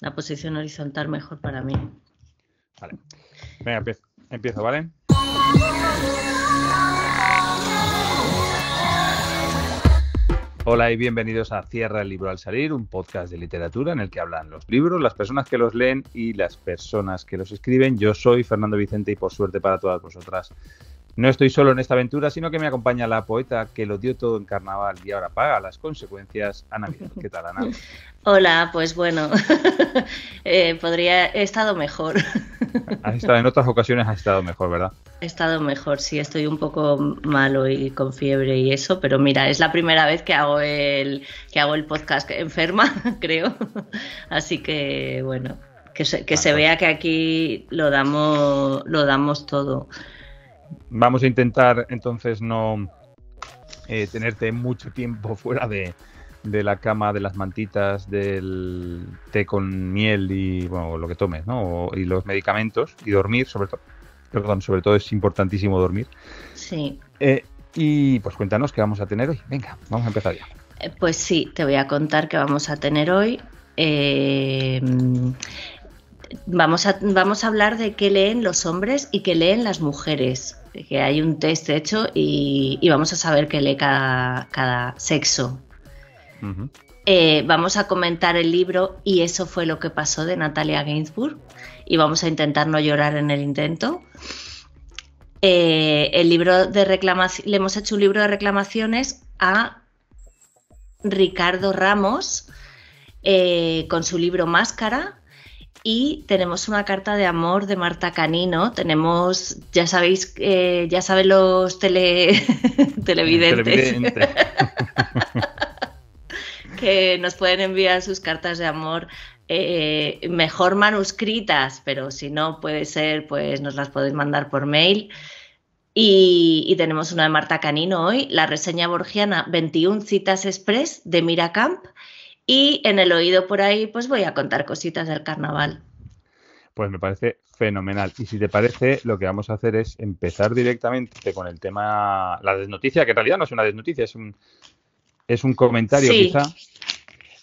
La posición horizontal mejor para mí. Vale. Venga, empiezo, ¿vale? Hola y bienvenidos a Cierra el libro al salir, un podcast de literatura en el que hablan los libros, las personas que los leen y las personas que los escriben. Yo soy Fernando Vicente y por suerte para todas vosotras no estoy solo en esta aventura, sino que me acompaña la poeta que lo dio todo en carnaval y ahora paga las consecuencias, Ana Vidal. ¿Qué tal, Ana? Hola, pues bueno, he estado mejor. En otras ocasiones has estado mejor, ¿verdad? He estado mejor, sí, estoy un poco malo y con fiebre y eso, pero mira, es la primera vez que hago el podcast enferma, creo. Así que bueno, que se vea que aquí lo damos todo. Vamos a intentar entonces no tenerte mucho tiempo fuera de la cama, de las mantitas, del té con miel y bueno, lo que tomes, ¿no? Y los medicamentos y dormir, sobre todo es importantísimo dormir. Sí. Y pues cuéntanos qué vamos a tener hoy. Venga, vamos a empezar ya. Pues sí, te voy a contar qué vamos a tener hoy. Vamos a hablar de qué leen los hombres y qué leen las mujeres. Que hay un test hecho y vamos a saber qué lee cada sexo. Uh-huh. Vamos a comentar el libro Y eso fue lo que pasó de Natalia Ginzburg y vamos a intentar no llorar en el intento. El libro de reclamación, le hemos hecho un libro de reclamaciones a Ricardo Ramos con su libro Máscara. Y tenemos una carta de amor de Marta Canino. Tenemos, ya sabéis, ya saben los televidentes que nos pueden enviar sus cartas de amor mejor manuscritas, pero si no puede ser, pues nos las podéis mandar por mail. Y tenemos una de Marta Canino hoy, la reseña borgiana 21 citas express de Miracamp. Y en el oído por ahí, pues voy a contar cositas del carnaval. Pues me parece fenomenal. Y si te parece, lo que vamos a hacer es empezar directamente con el tema, la desnoticia, que en realidad no es una desnoticia, es un comentario, sí. Quizá.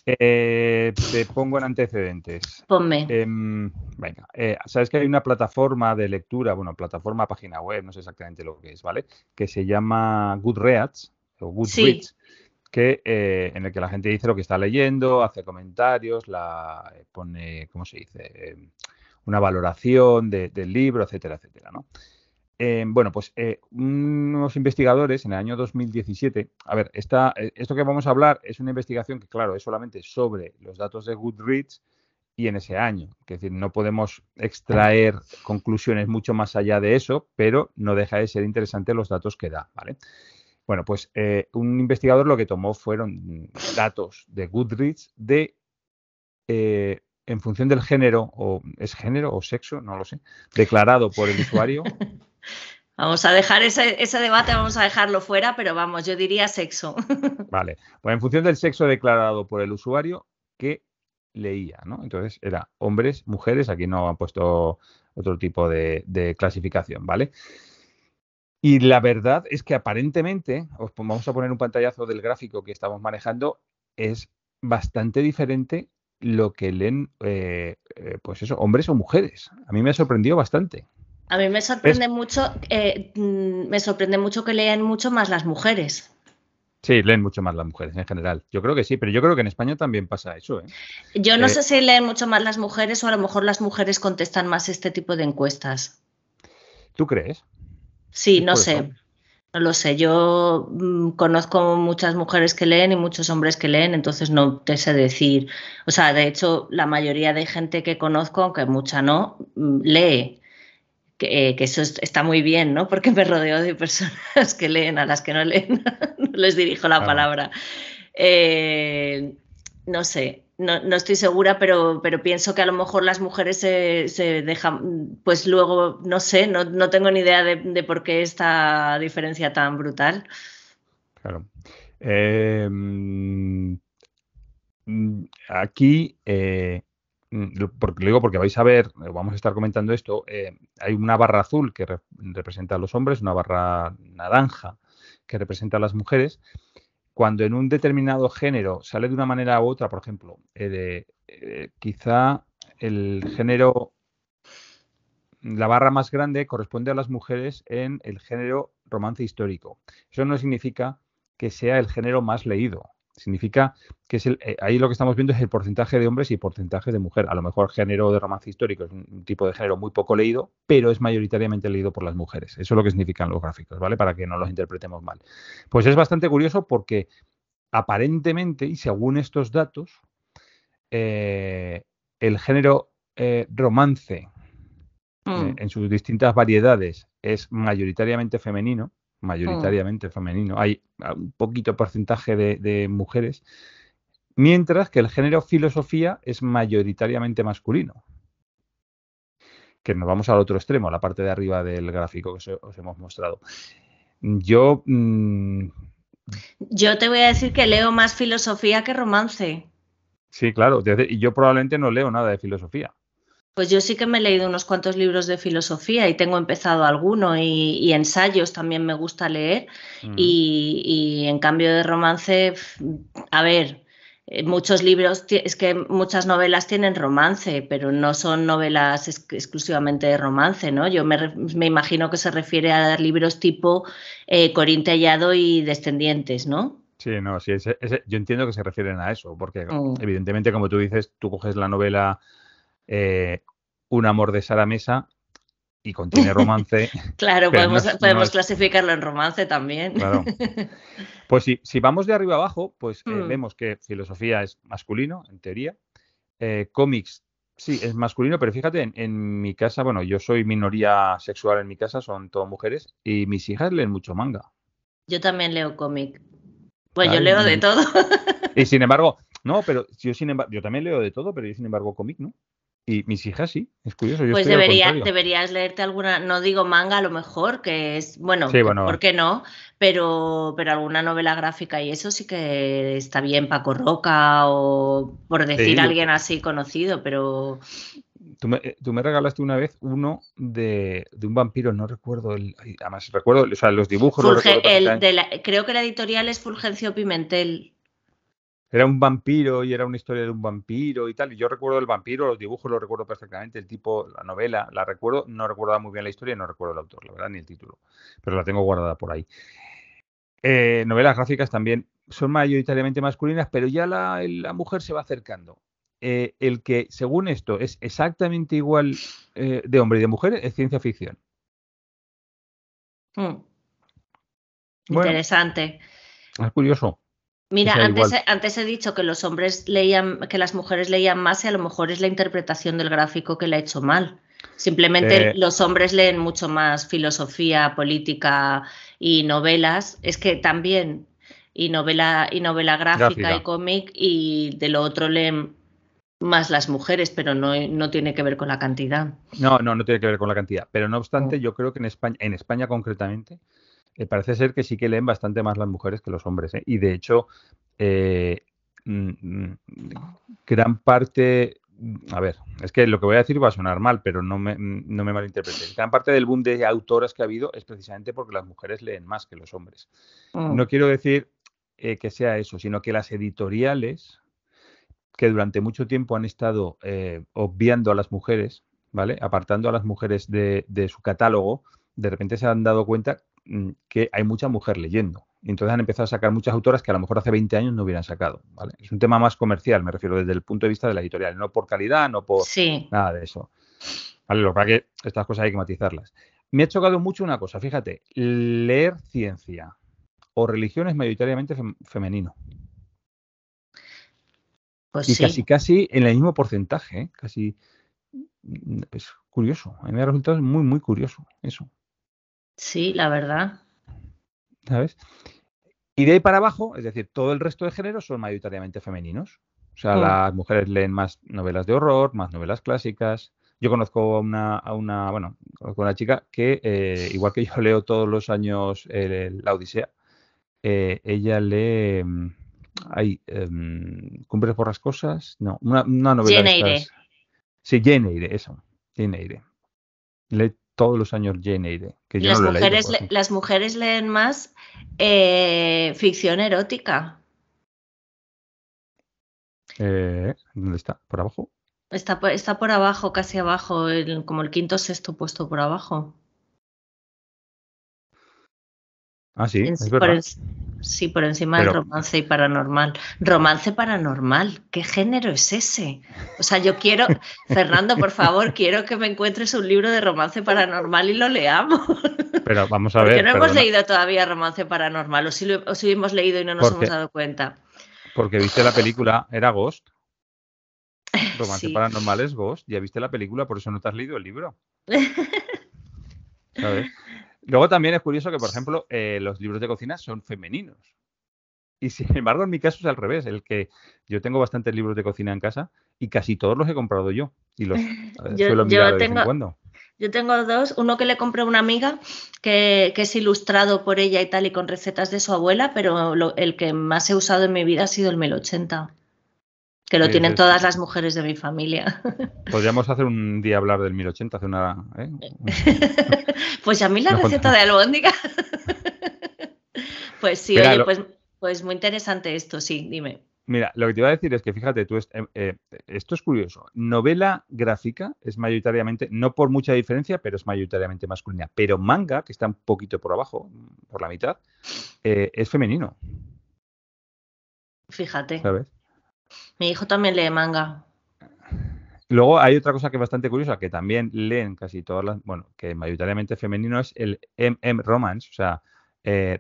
Te pongo en antecedentes. Ponme. Venga, sabes que hay una plataforma de lectura, bueno, plataforma, página web, no sé exactamente lo que es, ¿vale? Que se llama Goodreads o Goodreads. Sí. Que, en el que la gente dice lo que está leyendo, hace comentarios, pone, ¿cómo se dice? Una valoración del libro, etcétera, etcétera, ¿no? Bueno, pues unos investigadores en el año 2017, a ver, esto que vamos a hablar es una investigación que, claro, es solamente sobre los datos de Goodreads y en ese año. Es decir, no podemos extraer conclusiones mucho más allá de eso, pero no deja de ser interesante los datos que da, ¿vale? Bueno, pues un investigador lo que tomó fueron datos de Goodreads en función del género, o es género o sexo, no lo sé, declarado por el usuario. Vamos a dejar ese debate, vamos a dejarlo fuera, pero vamos, yo diría sexo. Vale, pues en función del sexo declarado por el usuario, ¿qué leía, ¿no? Entonces era hombres, mujeres, aquí no han puesto otro tipo de clasificación, ¿vale? Y la verdad es que aparentemente, vamos a poner un pantallazo del gráfico que estamos manejando, es bastante diferente lo que leen, pues eso, hombres o mujeres. A mí me ha sorprendido bastante. A mí me sorprende mucho que lean mucho más las mujeres. Sí, leen mucho más las mujeres en general. Yo creo que sí, pero yo creo que en España también pasa eso, ¿eh? Yo no sé si leen mucho más las mujeres o a lo mejor las mujeres contestan más este tipo de encuestas. ¿Tú crees? Sí, no sé. No lo sé. Yo conozco muchas mujeres que leen y muchos hombres que leen, entonces no te sé decir. O sea, de hecho, la mayoría de gente que conozco, aunque mucha no, lee. Que eso está muy bien, ¿no? Porque me rodeo de personas que leen, a las que no leen, no les dirijo la palabra. No sé, no estoy segura, pero pienso que a lo mejor las mujeres se dejan, pues luego, no sé, no tengo ni idea de por qué esta diferencia tan brutal. Claro. Aquí, lo digo porque vais a ver, vamos a estar comentando esto, hay una barra azul que representa a los hombres, una barra naranja que representa a las mujeres. Cuando en un determinado género sale de una manera u otra, por ejemplo, quizá el género, la barra más grande corresponde a las mujeres en el género romance histórico. Eso no significa que sea el género más leído. Significa que es ahí lo que estamos viendo es el porcentaje de hombres y porcentaje de mujeres. A lo mejor género de romance histórico es un tipo de género muy poco leído, pero es mayoritariamente leído por las mujeres. Eso es lo que significan los gráficos, ¿vale? Para que no los interpretemos mal. Pues es bastante curioso porque aparentemente, y según estos datos, el género romance en sus distintas variedades es mayoritariamente femenino. Hay un poquito porcentaje de mujeres, mientras que el género filosofía es mayoritariamente masculino. Que nos vamos al otro extremo, a la parte de arriba del gráfico que os hemos mostrado. Yo te voy a decir que leo más filosofía que romance. Sí, claro. Y yo probablemente no leo nada de filosofía. Pues yo sí que me he leído unos cuantos libros de filosofía y tengo empezado alguno y ensayos también me gusta leer y en cambio de romance, a ver, muchos libros, es que muchas novelas tienen romance, pero no son novelas exclusivamente de romance, ¿no? Yo me imagino que se refiere a libros tipo Corín Tellado y Descendientes, ¿no? Sí, no, sí, yo entiendo que se refieren a eso, porque evidentemente, como tú dices, tú coges la novela Un amor de Sara Mesa y contiene romance. Claro, podemos clasificarlo en romance también. Claro. Pues si vamos de arriba abajo, pues vemos que filosofía es masculino, en teoría. Cómics, sí, es masculino, pero fíjate, en mi casa, bueno, yo soy minoría sexual en mi casa, son todas mujeres, y mis hijas leen mucho manga. Yo también leo cómic. Pues yo leo de todo. Y sin embargo, no, pero yo también leo de todo, pero yo sin embargo cómic, ¿no? Y mis hijas sí, es curioso. Yo pues estoy al contrario. Deberías leerte alguna, no digo manga a lo mejor, que es, bueno, sí, bueno, ¿por qué no? Pero alguna novela gráfica y eso sí que está bien, Paco Roca o por decir alguien así conocido, pero... Tú me regalaste una vez uno de un vampiro, no recuerdo, además recuerdo, o sea, los dibujos. Creo que la editorial es Fulgencio Pimentel. Era un vampiro y era una historia de un vampiro y tal. Y yo recuerdo el vampiro, los dibujos los recuerdo perfectamente, el tipo, la novela, la recuerdo. No recuerdo muy bien la historia y no recuerdo el autor, la verdad, ni el título. Pero la tengo guardada por ahí. Novelas gráficas también son mayoritariamente masculinas, pero ya la mujer se va acercando. El que, según esto, es exactamente igual de hombre y de mujer es ciencia ficción. Bueno, interesante. Es curioso. Mira, antes he dicho que los hombres leían, que las mujeres leían más y a lo mejor es la interpretación del gráfico que le ha hecho mal. Simplemente los hombres leen mucho más filosofía, política y novelas. Es que también, y novela gráfica y cómic, y de lo otro leen más las mujeres, pero no tiene que ver con la cantidad. No tiene que ver con la cantidad. Pero no obstante, yo creo que en España concretamente, parece ser que sí que leen bastante más las mujeres que los hombres. Y de hecho, gran parte, a ver, es que lo que voy a decir va a sonar mal, pero no me malinterpretéis. Gran parte del boom de autoras que ha habido es precisamente porque las mujeres leen más que los hombres. No quiero decir que sea eso, sino que las editoriales, que durante mucho tiempo han estado obviando a las mujeres, ¿vale? Apartando a las mujeres de su catálogo, de repente se han dado cuenta que hay mucha mujer leyendo. Y entonces han empezado a sacar muchas autoras que a lo mejor hace 20 años no hubieran sacado, ¿vale? Es un tema más comercial, me refiero, desde el punto de vista de la editorial, no por calidad, no por nada de eso. Vale, lo que pasa es que estas cosas hay que matizarlas. Me ha chocado mucho una cosa, fíjate, leer ciencia o religión es mayoritariamente femenino. Pues y casi en el mismo porcentaje, ¿eh? Casi es curioso. A mí me ha resultado muy, muy curioso eso. Sí, la verdad. ¿Sabes? Y de ahí para abajo, es decir, todo el resto de géneros son mayoritariamente femeninos. O sea, las mujeres leen más novelas de horror, más novelas clásicas. Yo conozco a una chica que, igual que yo leo todos los años la Odisea, ella lee... Cumbres borrascosas, no, una novela de estas. Sí, Jane Eyre, eso, Jane Eyre. Lee todos los años Jane Eyre, que yo no lo he leído. Las mujeres leen más ficción erótica. ¿Dónde está? ¿Por abajo? Está por abajo, casi abajo, como el quinto o sexto puesto por abajo. Ah, sí, es Por verdad. sí, por encima del Pero, romance y paranormal. Romance paranormal, ¿qué género es ese? O sea, yo quiero, Fernando, por favor, quiero que me encuentres un libro de romance paranormal y lo leamos. pero vamos a Porque ver, no hemos perdona, leído todavía romance paranormal, o sí hemos leído y no nos hemos porque, dado cuenta. porque viste la película, era Ghost, Romance Sí. Paranormal es Ghost, ya viste la película, por eso no te has leído el libro, ¿sabes? Luego también es curioso que, por ejemplo, los libros de cocina son femeninos. Y sin embargo, en mi caso es al revés, el que yo tengo bastantes libros de cocina en casa y casi todos los he comprado yo y los suelo mirar Yo de vez en tengo, cuando. yo tengo dos, uno que le compré a una amiga que es ilustrado por ella y tal y con recetas de su abuela, pero el que más he usado en mi vida ha sido el 1080, que lo tienen todas las mujeres de mi familia. Podríamos hacer un día hablar del 1080, hacer Pues a mí la una receta de albóndiga. Pues sí, Mira, oye, pues muy interesante esto, sí, dime. mira, lo que te iba a decir es que fíjate, esto es curioso. Novela gráfica es mayoritariamente, no por mucha diferencia, pero es mayoritariamente masculina. Pero manga, que está un poquito por abajo, por la mitad, es femenino, Fíjate, ¿sabes? mi hijo también lee manga. Luego hay otra cosa que es bastante curiosa, que también leen casi todas las, bueno, que mayoritariamente femenino es el romance, o sea,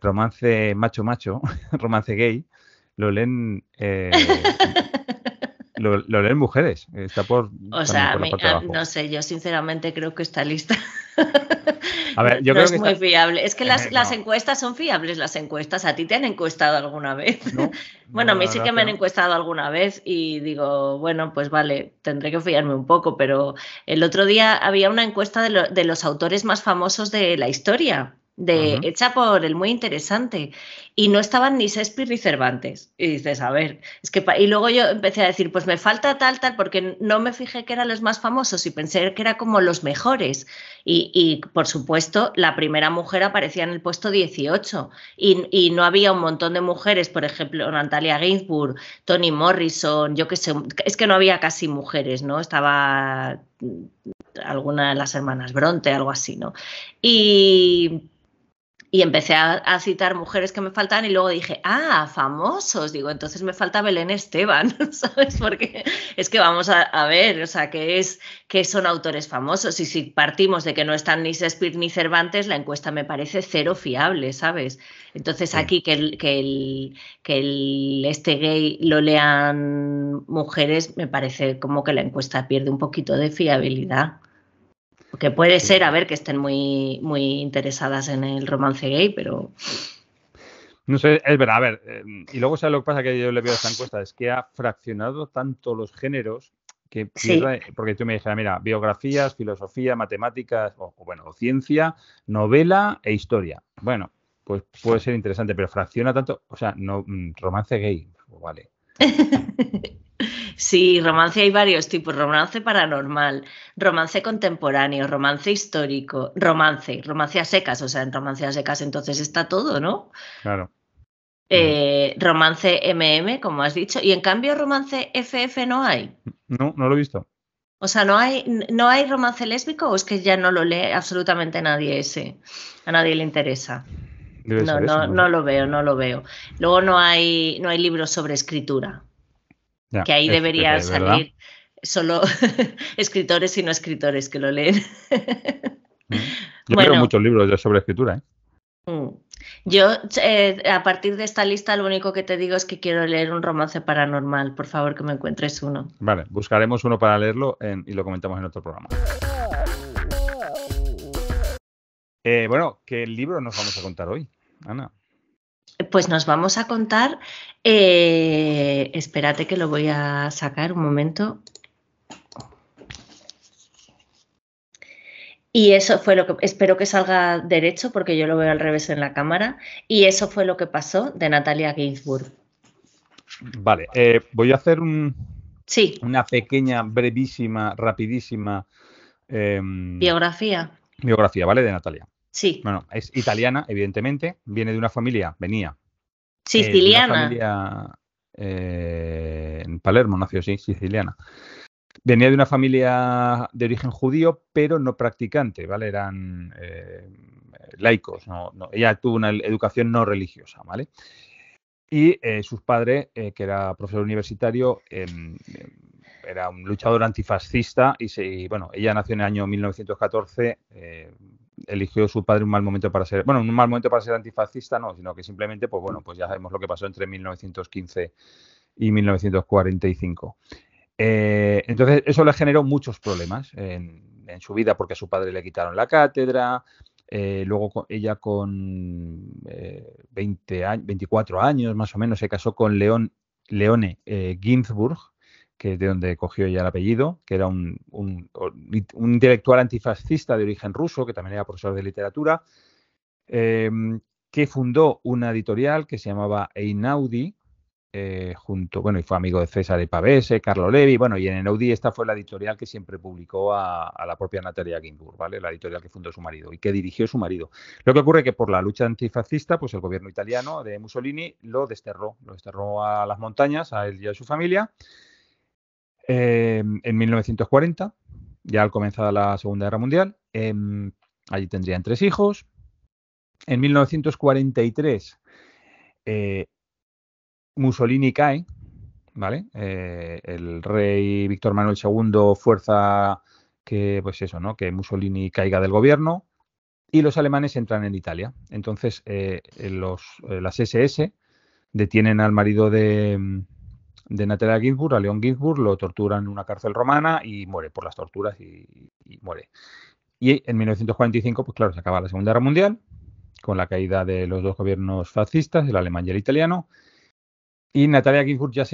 romance macho, romance gay, lo leen, lo leen mujeres, está O también sea, por la parte de abajo. no sé, yo sinceramente creo que esta lista A ver, yo no creo es que muy está, fiable. Es que las bueno, encuestas son fiables, las encuestas. ¿A ti te han encuestado alguna vez? no, Bueno, a no, mí la sí verdad que es me que han no. encuestado alguna vez y digo, bueno, pues vale, tendré que fiarme un poco, pero el otro día había una encuesta de los autores más famosos de la historia, Ujú. hecha por el muy interesante, y no estaban ni Shakespeare ni Cervantes. Y dices, a ver, es que y luego yo empecé a decir, pues me falta tal, porque no me fijé que eran los más famosos y pensé que era como los mejores. Por supuesto, la primera mujer aparecía en el puesto 18 y no había un montón de mujeres, por ejemplo, Natalia Ginsburg, Toni Morrison, yo qué sé, es que no había casi mujeres, ¿no? Estaba alguna de las hermanas Bronte, algo así, ¿no? Y, y empecé a citar mujeres que me faltaban y luego dije, famosos, digo, entonces me falta Belén Esteban, ¿sabes? Porque es que vamos a ver, o sea, que son autores famosos y si partimos de que no están ni Shakespeare ni Cervantes, la encuesta me parece cero fiable, ¿sabes? Entonces Sí. aquí este gay lo lean mujeres, me parece como que la encuesta pierde un poquito de fiabilidad. Porque puede Sí. ser, a ver, que estén muy, muy interesadas en el romance gay, pero... No sé, es verdad, a ver, y luego ¿sabes lo que pasa que yo le veo a esta encuesta? Es que ha fraccionado tanto los géneros que Sí, pierde, porque tú me dijeras, mira, biografías, filosofía, matemáticas, o ciencia, novela e historia. Bueno, pues puede ser interesante, pero fracciona tanto, o sea, no, romance gay, vale. sí, romance hay varios tipos, romance paranormal, romance contemporáneo, romance histórico, romance a secas, o sea, en romance a secas entonces está todo, ¿no? Claro. Ujú. Romance MM, como has dicho, y en cambio romance FF no hay. No, no lo he visto. O sea, no hay romance lésbico o es que ya no lo lee absolutamente nadie ese, a nadie le interesa. Debe ser eso, no No sé. lo veo, no lo veo. Luego no hay libros sobre escritura, Ya, que ahí es deberían verdad. salir solo escritores y no escritores que lo leen. Mm. Yo leo Bueno, muchos libros sobre escritura, ¿eh? mm, yo a partir de esta lista lo único que te digo es que quiero leer un romance paranormal. Por favor, que me encuentres uno. Vale, buscaremos uno para leerlo y lo comentamos en otro programa. Bueno, ¿qué libro nos vamos a contar hoy, Ana? Pues nos vamos a contar, espérate que lo voy a sacar un momento. Y eso fue lo que, espero que salga derecho porque yo lo veo al revés en la cámara. Y eso fue lo que pasó de Natalia Ginsburg. Vale, voy a hacer Sí, una pequeña, brevísima, rapidísima biografía. biografía, ¿vale? De Natalia. Sí, Bueno, es italiana, evidentemente, venía de una siciliana. familia en Palermo, nació, sí, siciliana. Venía de una familia de origen judío, pero no practicante, ¿vale? Eran laicos, ella tuvo una educación no religiosa, ¿vale? Y sus padres, que era profesor universitario, era un luchador antifascista y bueno, ella nació en el año 1914, eligió su padre un mal momento para ser, bueno, un mal momento para ser antifascista, no, sino que simplemente, pues bueno, pues ya sabemos lo que pasó entre 1915 y 1945. Entonces, eso le generó muchos problemas en su vida, porque a su padre le quitaron la cátedra. Luego ella con 24 años más o menos se casó con Leone Ginsburg, que es de donde cogió ella el apellido, que era un intelectual antifascista de origen ruso, que también era profesor de literatura, que fundó una editorial que se llamaba Einaudi, y fue amigo de César de Pavese, Carlo Levi, bueno, y en Einaudi esta fue la editorial que siempre publicó a la propia Natalia Ginzburg, ¿vale? La editorial que fundó su marido y que dirigió su marido. Lo que ocurre es que por la lucha antifascista, pues el gobierno italiano de Mussolini lo desterró a las montañas, a él y a su familia, en 1940, ya al comenzar la Segunda Guerra Mundial. Allí tendrían 3 hijos. En 1943, Mussolini cae, ¿vale? El rey Víctor Manuel II fuerza que, pues eso, ¿no? Que Mussolini caiga del gobierno y los alemanes entran en Italia. Entonces, las SS detienen al marido de Natalia Ginzburg, a Leon Ginzburg, lo torturan en una cárcel romana y muere por las torturas y muere. Y en 1945, pues claro, se acaba la Segunda Guerra Mundial con la caída de los 2 gobiernos fascistas, el alemán y el italiano. Y Natalia Ginzburg ya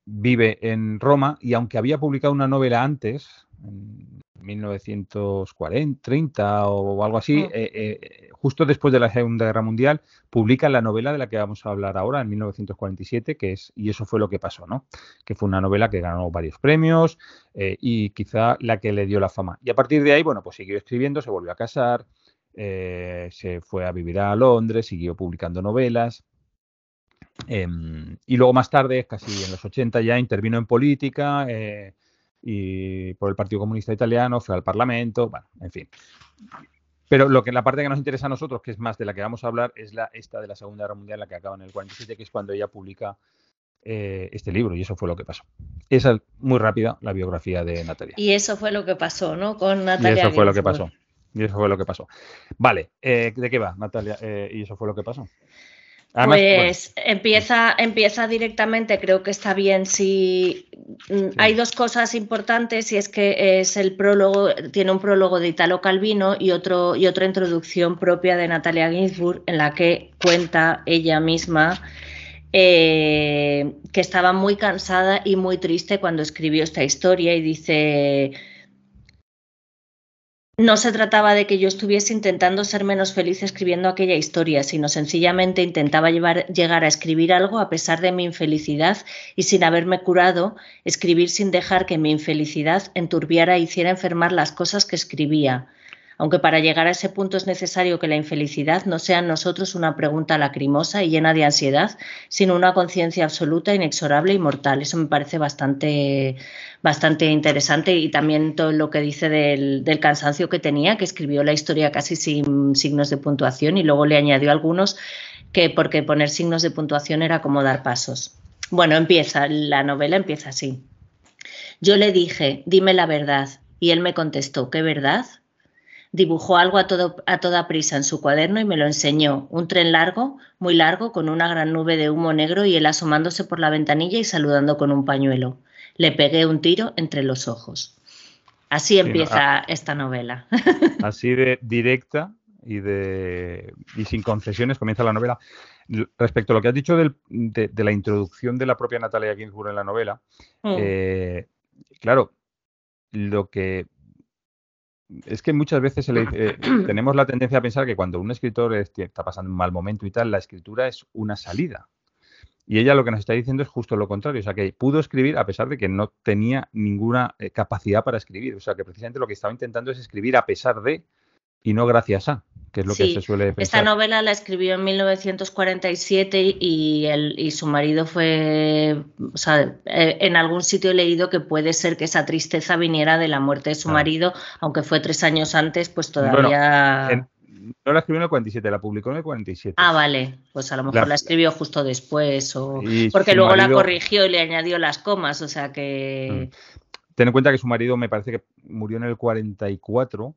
vive en Roma y aunque había publicado una novela antes, en 1930 o algo así, justo después de la Segunda Guerra Mundial, publica la novela de la que vamos a hablar ahora, en 1947, y eso fue lo que pasó, ¿no? Que fue una novela que ganó varios premios y quizá la que le dio la fama. Y a partir de ahí, bueno, pues siguió escribiendo, se volvió a casar, se fue a vivir a Londres, siguió publicando novelas. Y luego más tarde, casi en los 80 ya, intervino en política y por el Partido Comunista Italiano, fue al Parlamento, bueno, en fin. Pero la parte que nos interesa a nosotros, que es más de la que vamos a hablar, es esta de la Segunda Guerra Mundial, la que acaba en el 47, que es cuando ella publica este libro, y eso fue lo que pasó. Esa es muy rápida la biografía de Natalia. Y eso fue lo que pasó, ¿no? Con Natalia Ginzburg. Y eso fue lo que pasó. Vale, ¿de qué va, Natalia? Y eso fue lo que pasó. Además, pues bueno, empieza directamente, creo que está bien si hay 2 cosas importantes y es que es el prólogo, tiene un prólogo de Italo Calvino y otra introducción propia de Natalia Ginzburg en la que cuenta ella misma que estaba muy cansada y muy triste cuando escribió esta historia y dice: no se trataba de que yo estuviese intentando ser menos feliz escribiendo aquella historia, sino sencillamente intentaba llegar a escribir algo a pesar de mi infelicidad y sin haberme curado, escribir sin dejar que mi infelicidad enturbiara e hiciera enfermar las cosas que escribía. Aunque para llegar a ese punto es necesario que la infelicidad no sea en nosotros una pregunta lacrimosa y llena de ansiedad, sino una conciencia absoluta, inexorable y mortal. Eso me parece bastante interesante y también todo lo que dice del cansancio que tenía, que escribió la historia casi sin signos de puntuación y luego le añadió algunos porque poner signos de puntuación era como dar pasos. Bueno, la novela empieza así. Yo le dije, dime la verdad, y él me contestó, ¿qué verdad? Dibujó algo a toda prisa en su cuaderno y me lo enseñó. Un tren largo, muy largo, con una gran nube de humo negro y él asomándose por la ventanilla y saludando con un pañuelo. Le pegué un tiro entre los ojos. Así empieza esta novela. Así de directa y sin concesiones comienza la novela. Respecto a lo que has dicho de la introducción de la propia Natalia Ginzburg en la novela, claro, lo que es que muchas veces tenemos la tendencia a pensar que cuando un escritor está pasando un mal momento y tal, la escritura es una salida. Y ella lo que nos está diciendo es justo lo contrario, o sea, que pudo escribir a pesar de que no tenía ninguna capacidad para escribir, o sea, que precisamente lo que estaba intentando es escribir a pesar de y no gracias a. que es lo que se suele pensar. Esta novela la escribió en 1947 y su marido fue, o sea, en algún sitio he leído que puede ser que esa tristeza viniera de la muerte de su marido, aunque fue 3 años antes, pues todavía... Bueno, no la escribió en el 47, la publicó en el 47. Ah, vale, pues a lo mejor la escribió justo después, porque luego marido... la corrigió y le añadió las comas, o sea que... Ten en cuenta que su marido me parece que murió en el 44.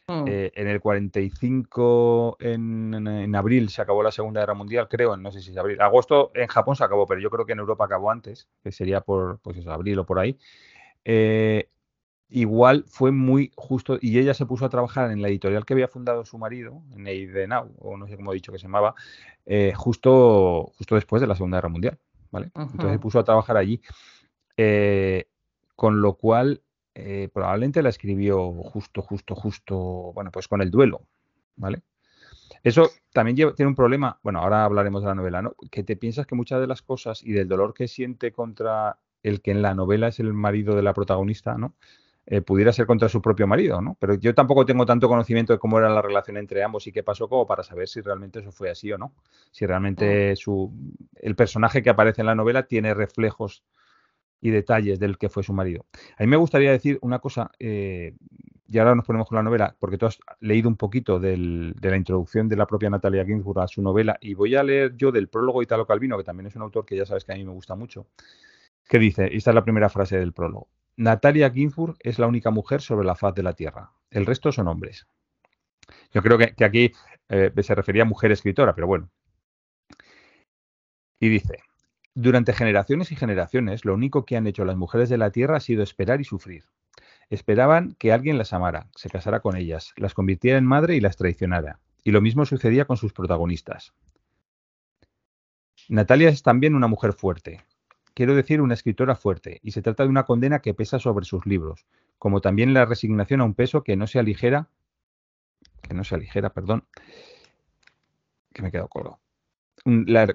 En el 45, en abril, se acabó la Segunda Guerra Mundial, creo, no sé si es abril. Agosto en Japón se acabó, pero yo creo que en Europa acabó antes, que sería por pues eso, abril o por ahí. Igual fue muy justo, y ella se puso a trabajar en la editorial que había fundado su marido, en Eidenau, o no sé cómo he dicho que se llamaba, justo después de la Segunda Guerra Mundial, ¿vale? Entonces se puso a trabajar allí. Con lo cual, probablemente la escribió justo, bueno, pues con el duelo, ¿vale? Eso también tiene un problema, bueno, ahora hablaremos de la novela, ¿no? Que te piensas que muchas de las cosas y del dolor que siente contra el que en la novela es el marido de la protagonista, ¿no? Pudiera ser contra su propio marido, ¿no? Pero yo tampoco tengo tanto conocimiento de cómo era la relación entre ambos y qué pasó como para saber si realmente eso fue así o no. Si realmente el personaje que aparece en la novela tiene reflejos y detalles del que fue su marido. A mí me gustaría decir una cosa, y ahora nos ponemos con la novela, porque tú has leído un poquito de la introducción de la propia Natalia Ginzburg a su novela, y voy a leer yo del prólogo de Italo Calvino, que también es un autor que ya sabes que a mí me gusta mucho, que dice, y esta es la primera frase del prólogo: Natalia Ginzburg es la única mujer sobre la faz de la Tierra. El resto son hombres. Yo creo que aquí se refería a mujer escritora, pero bueno. Y dice: durante generaciones y generaciones, lo único que han hecho las mujeres de la Tierra ha sido esperar y sufrir. Esperaban que alguien las amara, se casara con ellas, las convirtiera en madre y las traicionara. Y lo mismo sucedía con sus protagonistas. Natalia es también una mujer fuerte. Quiero decir, una escritora fuerte, y se trata de una condena que pesa sobre sus libros, como también la resignación a un peso que me he quedado colgado.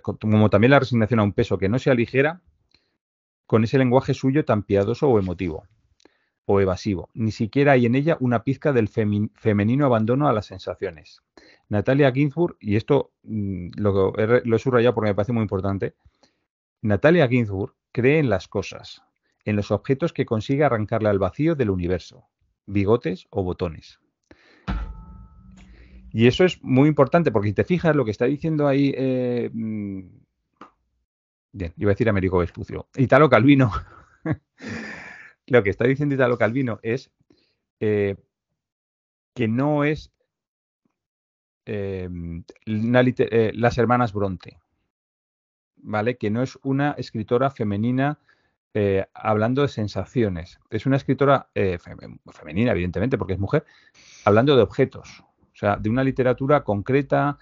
Como también la resignación a un peso que no sea ligera, con ese lenguaje suyo tan piadoso o emotivo, o evasivo. Ni siquiera hay en ella una pizca del femenino abandono a las sensaciones. Natalia Ginzburg, y esto lo he subrayado porque me parece muy importante, Natalia Ginzburg cree en las cosas, en los objetos que consigue arrancarle al vacío del universo, bigotes o botones. Y eso es muy importante, porque si te fijas lo que está diciendo ahí, bien, iba a decir Américo Vespucio, Italo Calvino, lo que está diciendo Italo Calvino es que no es las hermanas Bronte, ¿vale? Que no es una escritora femenina hablando de sensaciones. Es una escritora femenina, evidentemente, porque es mujer, hablando de objetos. O sea, de una literatura concreta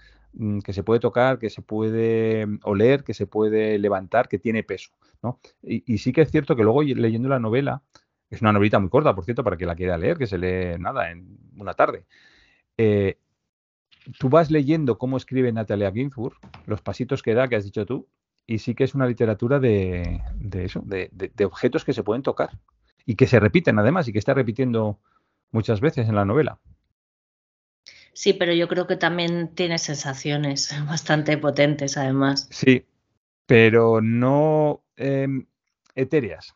que se puede tocar, que se puede oler, que se puede levantar, que tiene peso, ¿no? Y sí que es cierto que luego leyendo la novela, es una novelita muy corta, por cierto, para que la quiera leer, que se lee nada en una tarde. Tú vas leyendo cómo escribe Natalia Ginzburg, los pasitos que da, que has dicho tú, y sí que es una literatura de eso, de objetos que se pueden tocar y que se repiten además y que está repitiendo muchas veces en la novela. Sí, pero yo creo que también tiene sensaciones bastante potentes, además. Sí, pero no etéreas.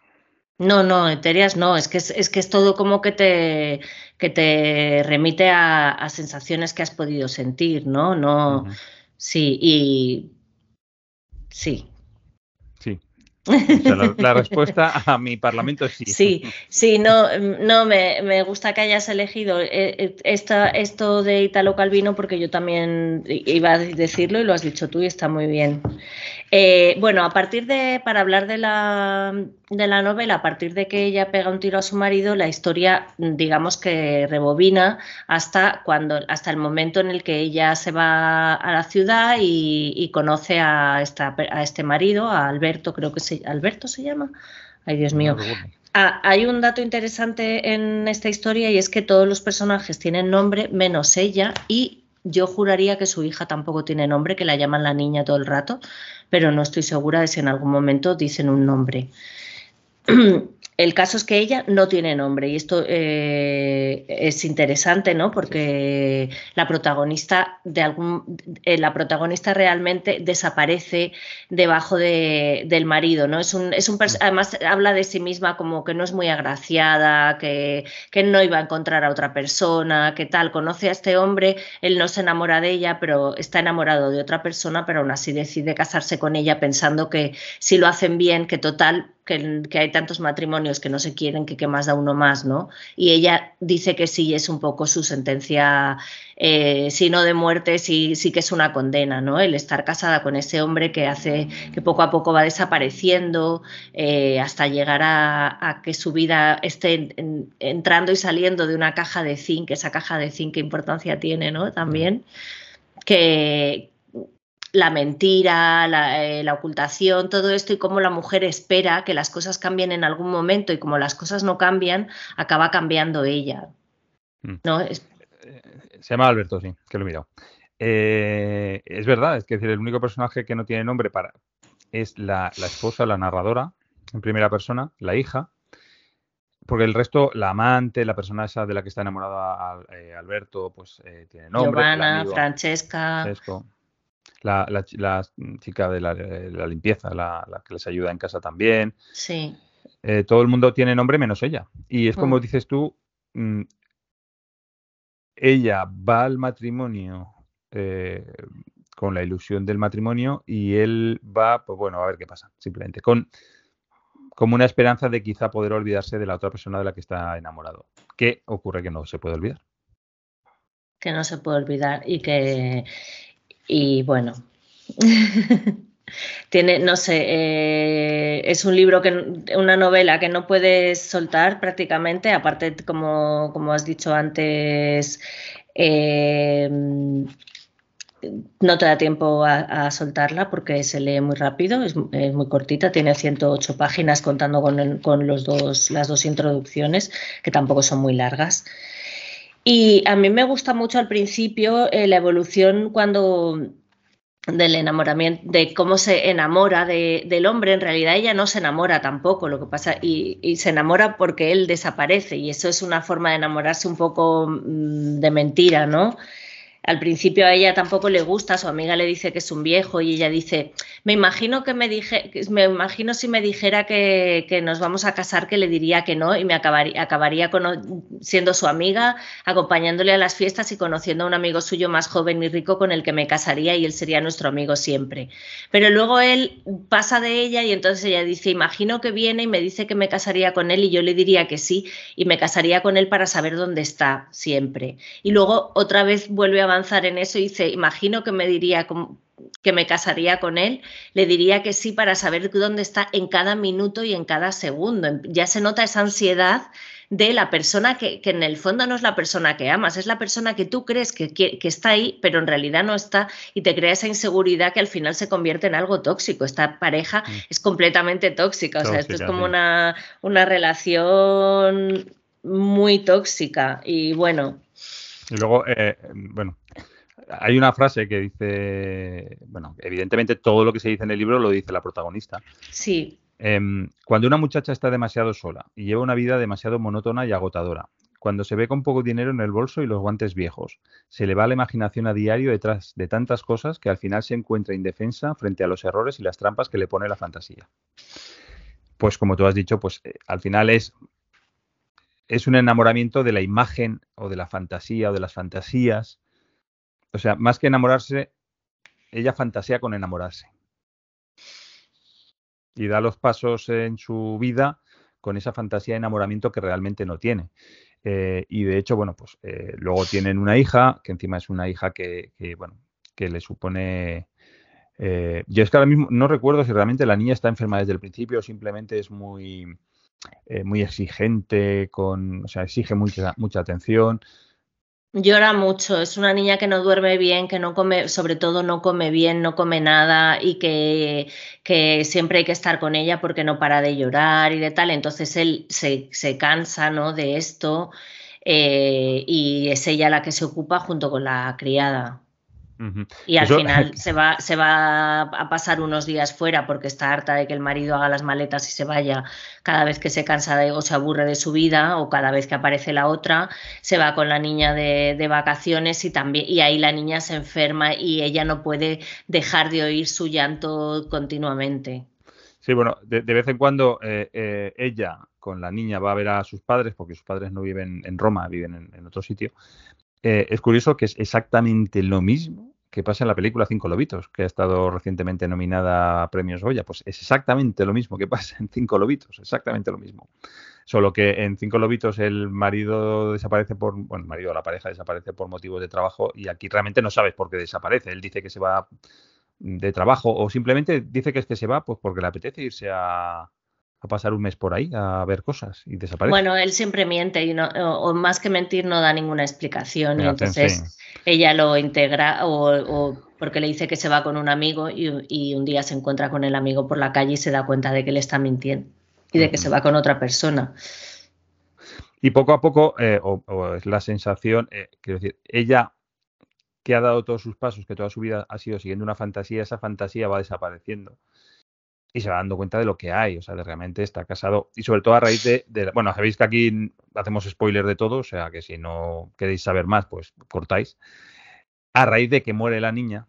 No, etéreas no, es que es todo como que te remite a sensaciones que has podido sentir, ¿no? No, sí, y sí. Sí. O sea, la respuesta a mi parlamento es sí. Sí, no me gusta que hayas elegido esto de Italo Calvino, porque yo también iba a decirlo y lo has dicho tú y está muy bien. Bueno, para hablar de la novela, a partir de que ella pega un tiro a su marido, la historia, digamos que rebobina hasta el momento en el que ella se va a la ciudad y conoce a este marido, a Alberto, creo que Alberto se llama. Ay, Dios mío. Hay un dato interesante en esta historia, y es que todos los personajes tienen nombre menos ella, y yo juraría que su hija tampoco tiene nombre, que la llaman la niña todo el rato, pero no estoy segura de si en algún momento dicen un nombre. el caso es que ella no tiene nombre y esto es interesante, ¿no? Porque la protagonista la protagonista realmente desaparece debajo del marido, ¿no? Además habla de sí misma como que no es muy agraciada, que no iba a encontrar a otra persona, que tal, conoce a este hombre, él no se enamora de ella, pero está enamorado de otra persona, pero aún así decide casarse con ella pensando que si lo hacen bien, que total, que hay tantos matrimonios que no se quieren, que qué más da uno más, ¿no? Y ella dice que sí, es un poco su sentencia, si no de muerte, sí que es una condena, ¿no? El estar casada con ese hombre que hace que poco a poco va desapareciendo hasta llegar a que su vida esté entrando y saliendo de una caja de zinc, esa caja de zinc, qué importancia tiene, ¿no? También, que la mentira, la ocultación, todo esto y cómo la mujer espera que las cosas cambien en algún momento y como las cosas no cambian, acaba cambiando ella. ¿No? Se llama Alberto, sí, que lo he mirado. Es verdad, es que el único personaje que no tiene nombre es la esposa, la narradora, en primera persona, la hija, porque el resto, la amante, la persona esa de la que está enamorado Alberto, pues tiene nombre, el Giovanna, amigo, Francesca. Francesco, la chica de la limpieza, la que les ayuda en casa también. Sí. Todo el mundo tiene nombre menos ella. Y es como dices tú, ella va al matrimonio con la ilusión del matrimonio y él va, pues bueno, a ver qué pasa, simplemente, como una esperanza de quizá poder olvidarse de la otra persona de la que está enamorado. ¿Qué ocurre? Que no se puede olvidar. Que no se puede olvidar y bueno, tiene, no sé, es un libro, una novela que no puedes soltar prácticamente, aparte, como has dicho antes, no te da tiempo a soltarla porque se lee muy rápido, es muy cortita, tiene 108 páginas contando con las dos introducciones, que tampoco son muy largas. Y a mí me gusta mucho al principio la evolución del enamoramiento, de cómo se enamora del hombre. En realidad ella no se enamora tampoco, lo que pasa, y se enamora porque él desaparece, y eso es una forma de enamorarse un poco de mentira, ¿no? Al principio a ella tampoco le gusta, su amiga le dice que es un viejo y ella dice, me imagino si me dijera que nos vamos a casar, que le diría que no y me acabaría siendo su amiga, acompañándole a las fiestas y conociendo a un amigo suyo más joven y rico con el que me casaría y él sería nuestro amigo siempre. Pero luego él pasa de ella y entonces ella dice, imagino que viene y me dice que me casaría con él y yo le diría que sí y me casaría con él para saber dónde está siempre. Y luego otra vez vuelve a avanzar en eso y dice, imagino que me diría que me casaría con él, le diría que sí para saber dónde está en cada minuto y en cada segundo. Ya se nota esa ansiedad de la persona que en el fondo no es la persona que amas, es la persona que tú crees que está ahí, pero en realidad no está, y te crea esa inseguridad que al final se convierte en algo tóxico. Esta pareja es completamente tóxica, o sea, esto es como sí. una relación muy tóxica y bueno. Y luego, bueno, hay una frase que dice, bueno, evidentemente todo lo que se dice en el libro lo dice la protagonista. Sí. Cuando una muchacha está demasiado sola y lleva una vida demasiado monótona y agotadora, cuando se ve con poco dinero en el bolso y los guantes viejos, se le va la imaginación a diario detrás de tantas cosas que al final se encuentra indefensa frente a los errores y las trampas que le pone la fantasía. Pues como tú has dicho, pues al final es un enamoramiento de la imagen o de la fantasía o de las fantasías. O sea, más que enamorarse, ella fantasea con enamorarse. Y da los pasos en su vida con esa fantasía de enamoramiento que realmente no tiene. Y de hecho, bueno, pues luego tienen una hija, que encima es una hija que bueno, que le supone... yo es que ahora mismo no recuerdo si realmente la niña está enferma desde el principio o simplemente es muy exigente, o sea, exige mucha atención. Llora mucho, es una niña que no duerme bien, que no come, sobre todo no come bien, no come nada y que siempre hay que estar con ella porque no para de llorar y de tal. Entonces él se cansa, ¿no?, de esto y es ella la que se ocupa junto con la criada. Ujú. Y al Eso, final se va a pasar unos días fuera porque está harta de que el marido haga las maletas y se vaya cada vez que se cansa o se aburre de su vida, o cada vez que aparece la otra, se va con la niña de vacaciones y ahí la niña se enferma y ella no puede dejar de oír su llanto continuamente. sí, bueno, de vez en cuando ella con la niña va a ver a sus padres, porque sus padres no viven en Roma, viven en otro sitio. Es curioso que es exactamente lo mismo que pasa en la película Cinco Lobitos, que ha estado recientemente nominada a premios Goya. Pues es exactamente lo mismo que pasa en Cinco Lobitos, exactamente lo mismo. Solo que en Cinco Lobitos el marido desaparece bueno, el marido o la pareja desaparece por motivos de trabajo, y aquí realmente no sabes por qué desaparece. Él dice que se va de trabajo, o simplemente dice que es que se va pues porque le apetece irse a pasar un mes por ahí, a ver cosas, y desaparece. Bueno, él siempre miente o más que mentir no da ninguna explicación, y Sí. entonces ella lo integra o porque le dice que se va con un amigo y un día se encuentra con el amigo por la calle y se da cuenta de que le está mintiendo y de que se va con otra persona. Y poco a poco, o es la sensación, quiero decir, ella que ha dado todos sus pasos, que toda su vida ha sido siguiendo una fantasía, esa fantasía va desapareciendo y se va dando cuenta de lo que hay, o sea, de realmente está casado, y sobre todo a raíz bueno, sabéis que aquí hacemos spoiler de todo, o sea, que si no queréis saber más, pues cortáis. A raíz de que muere la niña,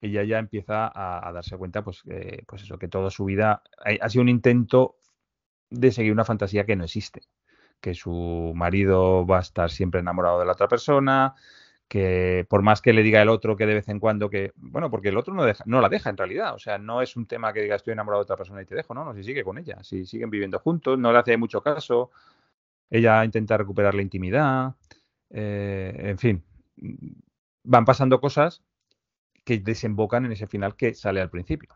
ella ya empieza a darse cuenta, pues eso, que toda su vida ha sido un intento de seguir una fantasía que no existe, que su marido va a estar siempre enamorado de la otra persona, que por más que le diga el otro que de vez en cuando que, bueno, porque el otro no la deja en realidad, o sea, no es un tema que diga estoy enamorado de otra persona y te dejo, no, si sigue con ella, si siguen viviendo juntos, no le hace mucho caso, ella intenta recuperar la intimidad, en fin, van pasando cosas que desembocan en ese final que sale al principio.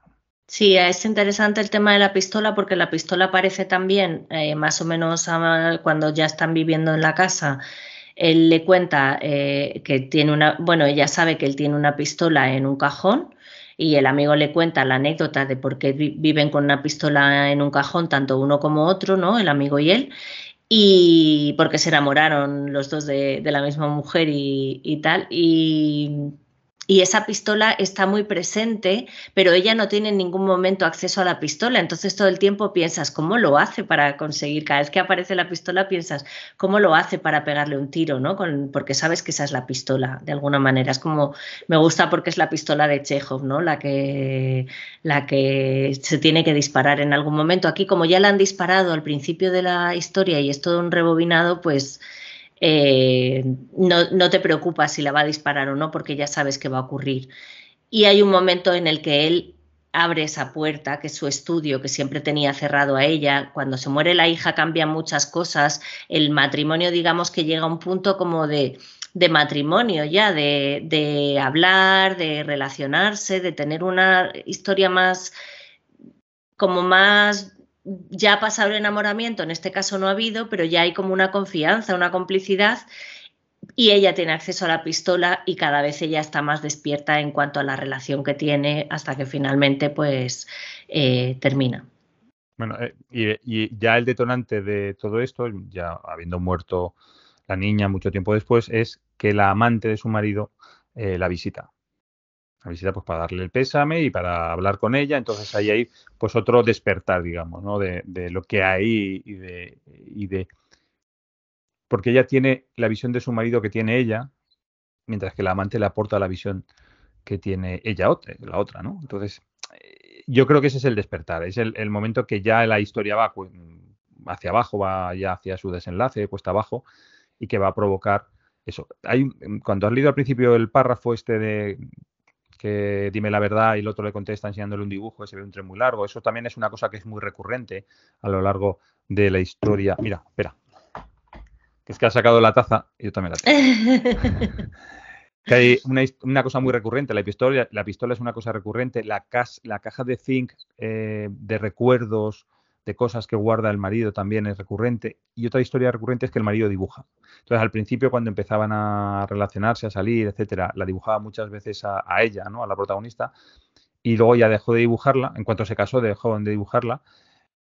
Sí, es interesante el tema de la pistola porque la pistola aparece también más o menos cuando ya están viviendo en la casa. Él le cuenta que tiene bueno, ella sabe que él tiene una pistola en un cajón y el amigo le cuenta la anécdota de por qué viven con una pistola en un cajón, tanto uno como otro, ¿no? El amigo y él, y porque se enamoraron los dos de la misma mujer y tal. Y esa pistola está muy presente, pero ella no tiene en ningún momento acceso a la pistola. Entonces todo el tiempo piensas, ¿cómo lo hace para conseguir? Cada vez que aparece la pistola piensas, ¿cómo lo hace para pegarle un tiro? ¿No? Porque sabes que esa es la pistola, de alguna manera. Es como, me gusta porque es la pistola de Chekhov, ¿no? La que se tiene que disparar en algún momento. Aquí, como ya la han disparado al principio de la historia y es todo un rebobinado, pues no te preocupas si la va a disparar o no, porque ya sabes que va a ocurrir. Y hay un momento en el que él abre esa puerta, que es su estudio, que siempre tenía cerrado a ella. Cuando se muere la hija cambian muchas cosas. El matrimonio, digamos que llega a un punto como de matrimonio ya, de hablar, de relacionarse, de tener una historia más, como más, ya ha pasado el enamoramiento, en este caso no ha habido, pero ya hay como una confianza, una complicidad, y ella tiene acceso a la pistola y cada vez ella está más despierta en cuanto a la relación que tiene hasta que finalmente pues termina. Bueno, y ya el detonante de todo esto, ya habiendo muerto la niña mucho tiempo después, es que la amante de su marido la visita. La visita pues para darle el pésame y para hablar con ella. Entonces ahí hay pues otro despertar, digamos, ¿no? De lo que hay y de porque ella tiene la visión de su marido que tiene ella, mientras que la amante le aporta la visión que tiene ella, la otra, ¿no? Entonces, yo creo que ese es el despertar, es el momento que ya la historia va hacia abajo, va ya hacia su desenlace, cuesta abajo, y que va a provocar eso. Cuando has leído al principio el párrafo este de que dime la verdad y el otro le contesta enseñándole un dibujo, se ve un tren muy largo, eso también es una cosa que es muy recurrente a lo largo de la historia. Mira, espera, que es que ha sacado la taza y yo también la tengo. Que hay una cosa muy recurrente, la pistola es una cosa recurrente, la caja de zinc de recuerdos, de cosas que guarda el marido también es recurrente, y otra historia recurrente es que el marido dibuja. Entonces, al principio, cuando empezaban a relacionarse, a salir, etcétera, la dibujaba muchas veces a ella, ¿no? A la protagonista, y luego ya dejó de dibujarla, en cuanto se casó dejó de dibujarla,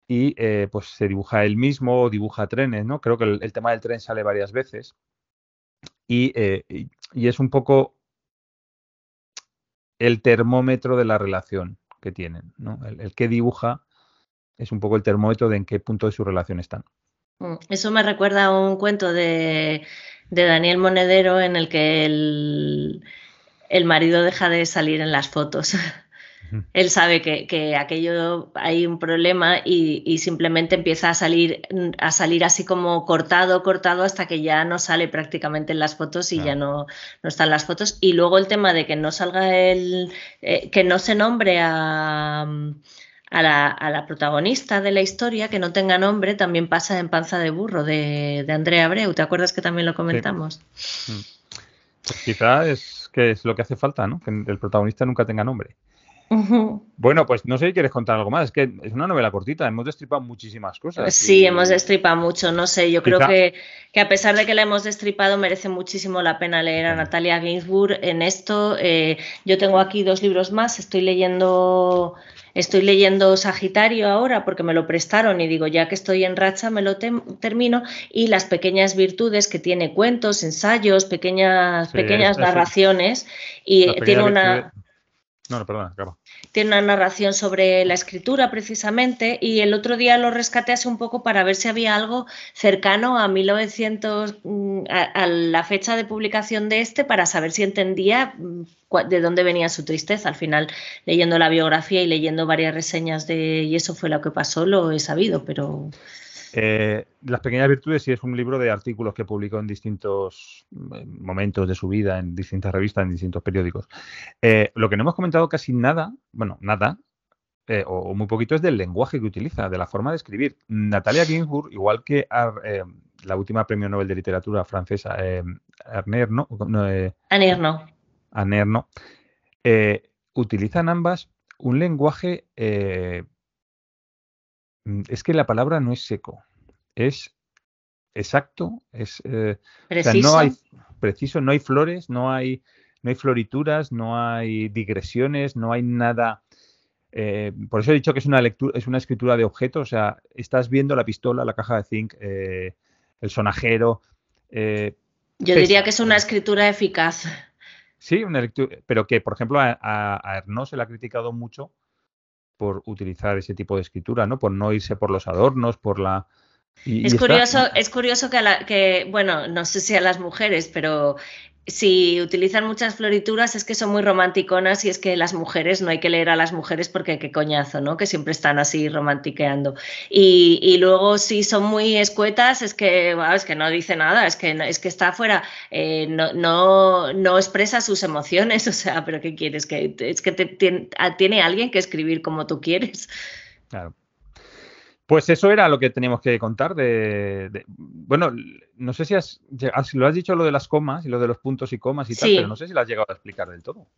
y pues se dibuja él mismo, dibuja trenes, ¿no? Creo que el tema del tren sale varias veces, y es un poco el termómetro de la relación que tienen, ¿no? El que dibuja es un poco el termómetro de en qué punto de su relación están. Eso me recuerda a un cuento de Daniel Monedero en el que el marido deja de salir en las fotos. Él sabe que aquello hay un problema y simplemente empieza a salir así como cortado, cortado, hasta que ya no sale prácticamente en las fotos y ya no están las fotos. Y luego el tema de que no salga que no se nombre a la protagonista de la historia, que no tenga nombre, también pasa en Panza de Burro de Andrea Abreu. ¿Te acuerdas que también lo comentamos? Sí. Pues quizá es lo que hace falta, ¿no? Que el protagonista nunca tenga nombre. Bueno, pues no sé si quieres contar algo más. Es que es una novela cortita, hemos destripado muchísimas cosas. Sí, hemos destripado mucho, no sé, yo creo Quizá... que a pesar de que la hemos destripado, merece muchísimo la pena leer a Natalia Ginzburg en esto. Yo tengo aquí 2 libros más, estoy leyendo Sagitario ahora porque me lo prestaron y digo, ya que estoy en racha, me lo termino, y Las pequeñas virtudes, que tiene cuentos, ensayos, pequeñas narraciones, y tiene una... No, perdona, acaba. Tiene una narración sobre la escritura precisamente, y el otro día lo rescaté así un poco para ver si había algo cercano a 1900, a la fecha de publicación de para saber si entendía de dónde venía su tristeza. Al final, leyendo la biografía y leyendo varias reseñas y eso fue lo que pasó, lo he sabido, pero... Las pequeñas virtudes sí es un libro de artículos que publicó en distintos momentos de su vida, en distintas revistas, en distintos periódicos. Lo que no hemos comentado casi nada, bueno, nada, o muy poquito, es del lenguaje que utiliza, de la forma de escribir. Natalia Ginzburg, igual que la última premio Nobel de Literatura francesa, Arner, ¿no? Arner, no. Utilizan ambas un lenguaje... es que la palabra no es seco, es exacto, es o sea, no hay preciso, no hay flores, no hay florituras, no hay digresiones, no hay nada. Por eso he dicho que es una escritura de objetos, o sea, estás viendo la pistola, la caja de zinc, el sonajero. Yo diría que es una escritura eficaz. Sí, una lectura, pero que, por ejemplo, a Ernaux se le ha criticado mucho por utilizar ese tipo de escritura, ¿no? Por no irse por los adornos, por la... Es curioso que, bueno, no sé si a las mujeres, pero si utilizan muchas florituras es que son muy romanticonas, y es que las mujeres, no hay que leer a las mujeres porque qué coñazo, ¿no? Que siempre están así romantiqueando. Y luego si son muy escuetas es que no dice nada, es que está afuera, no expresa sus emociones, o sea, pero ¿qué quieres? Es que tiene alguien que escribir como tú quieres. Claro. Pues eso era lo que teníamos que contar bueno, no sé si lo has dicho, lo de las comas y lo de los puntos y comas y tal, pero no sé si lo has llegado a explicar del todo.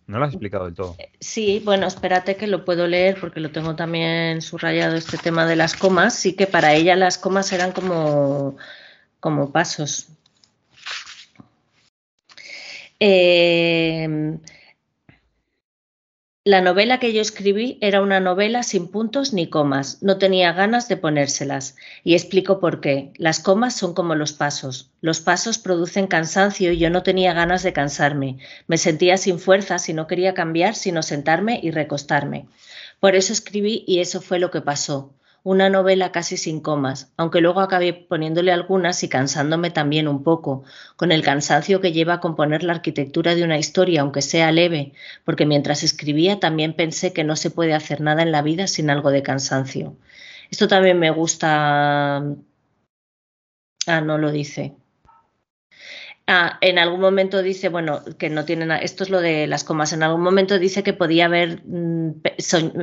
No lo has explicado del todo. Sí, bueno, espérate que lo puedo leer porque lo tengo también subrayado, este tema de las comas. Sí, que para ella las comas eran como pasos. La novela que yo escribí era una novela sin puntos ni comas, no tenía ganas de ponérselas, y explico por qué. Las comas son como los pasos producen cansancio y yo no tenía ganas de cansarme, me sentía sin fuerzas y no quería cambiar sino sentarme y recostarme. Por eso escribí y eso fue lo que pasó. Una novela casi sin comas, aunque luego acabé poniéndole algunas y cansándome también un poco, con el cansancio que lleva a componer la arquitectura de una historia, aunque sea leve, porque mientras escribía también pensé que no se puede hacer nada en la vida sin algo de cansancio. Esto también me gusta. No lo dice. En algún momento dice, bueno, que no tiene nada, esto es lo de las comas, en algún momento dice que podía haber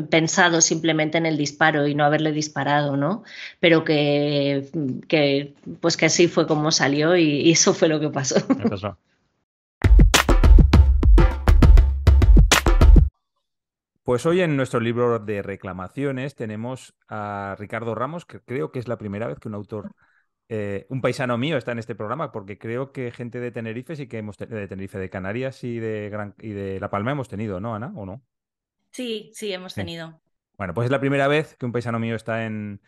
pensado simplemente en el disparo y no haberle disparado, ¿no? Pero pues que así fue como salió y eso fue lo que pasó. Pues hoy en nuestro libro de reclamaciones tenemos a Ricardo Ramos, que creo que es la primera vez que un autor, un paisano mío, está en este programa, porque creo que gente de Tenerife sí que de Tenerife, de Canarias y de La Palma hemos tenido, ¿no, Ana? ¿O no? Sí, hemos tenido. Bueno, pues es la primera vez que un paisano mío está en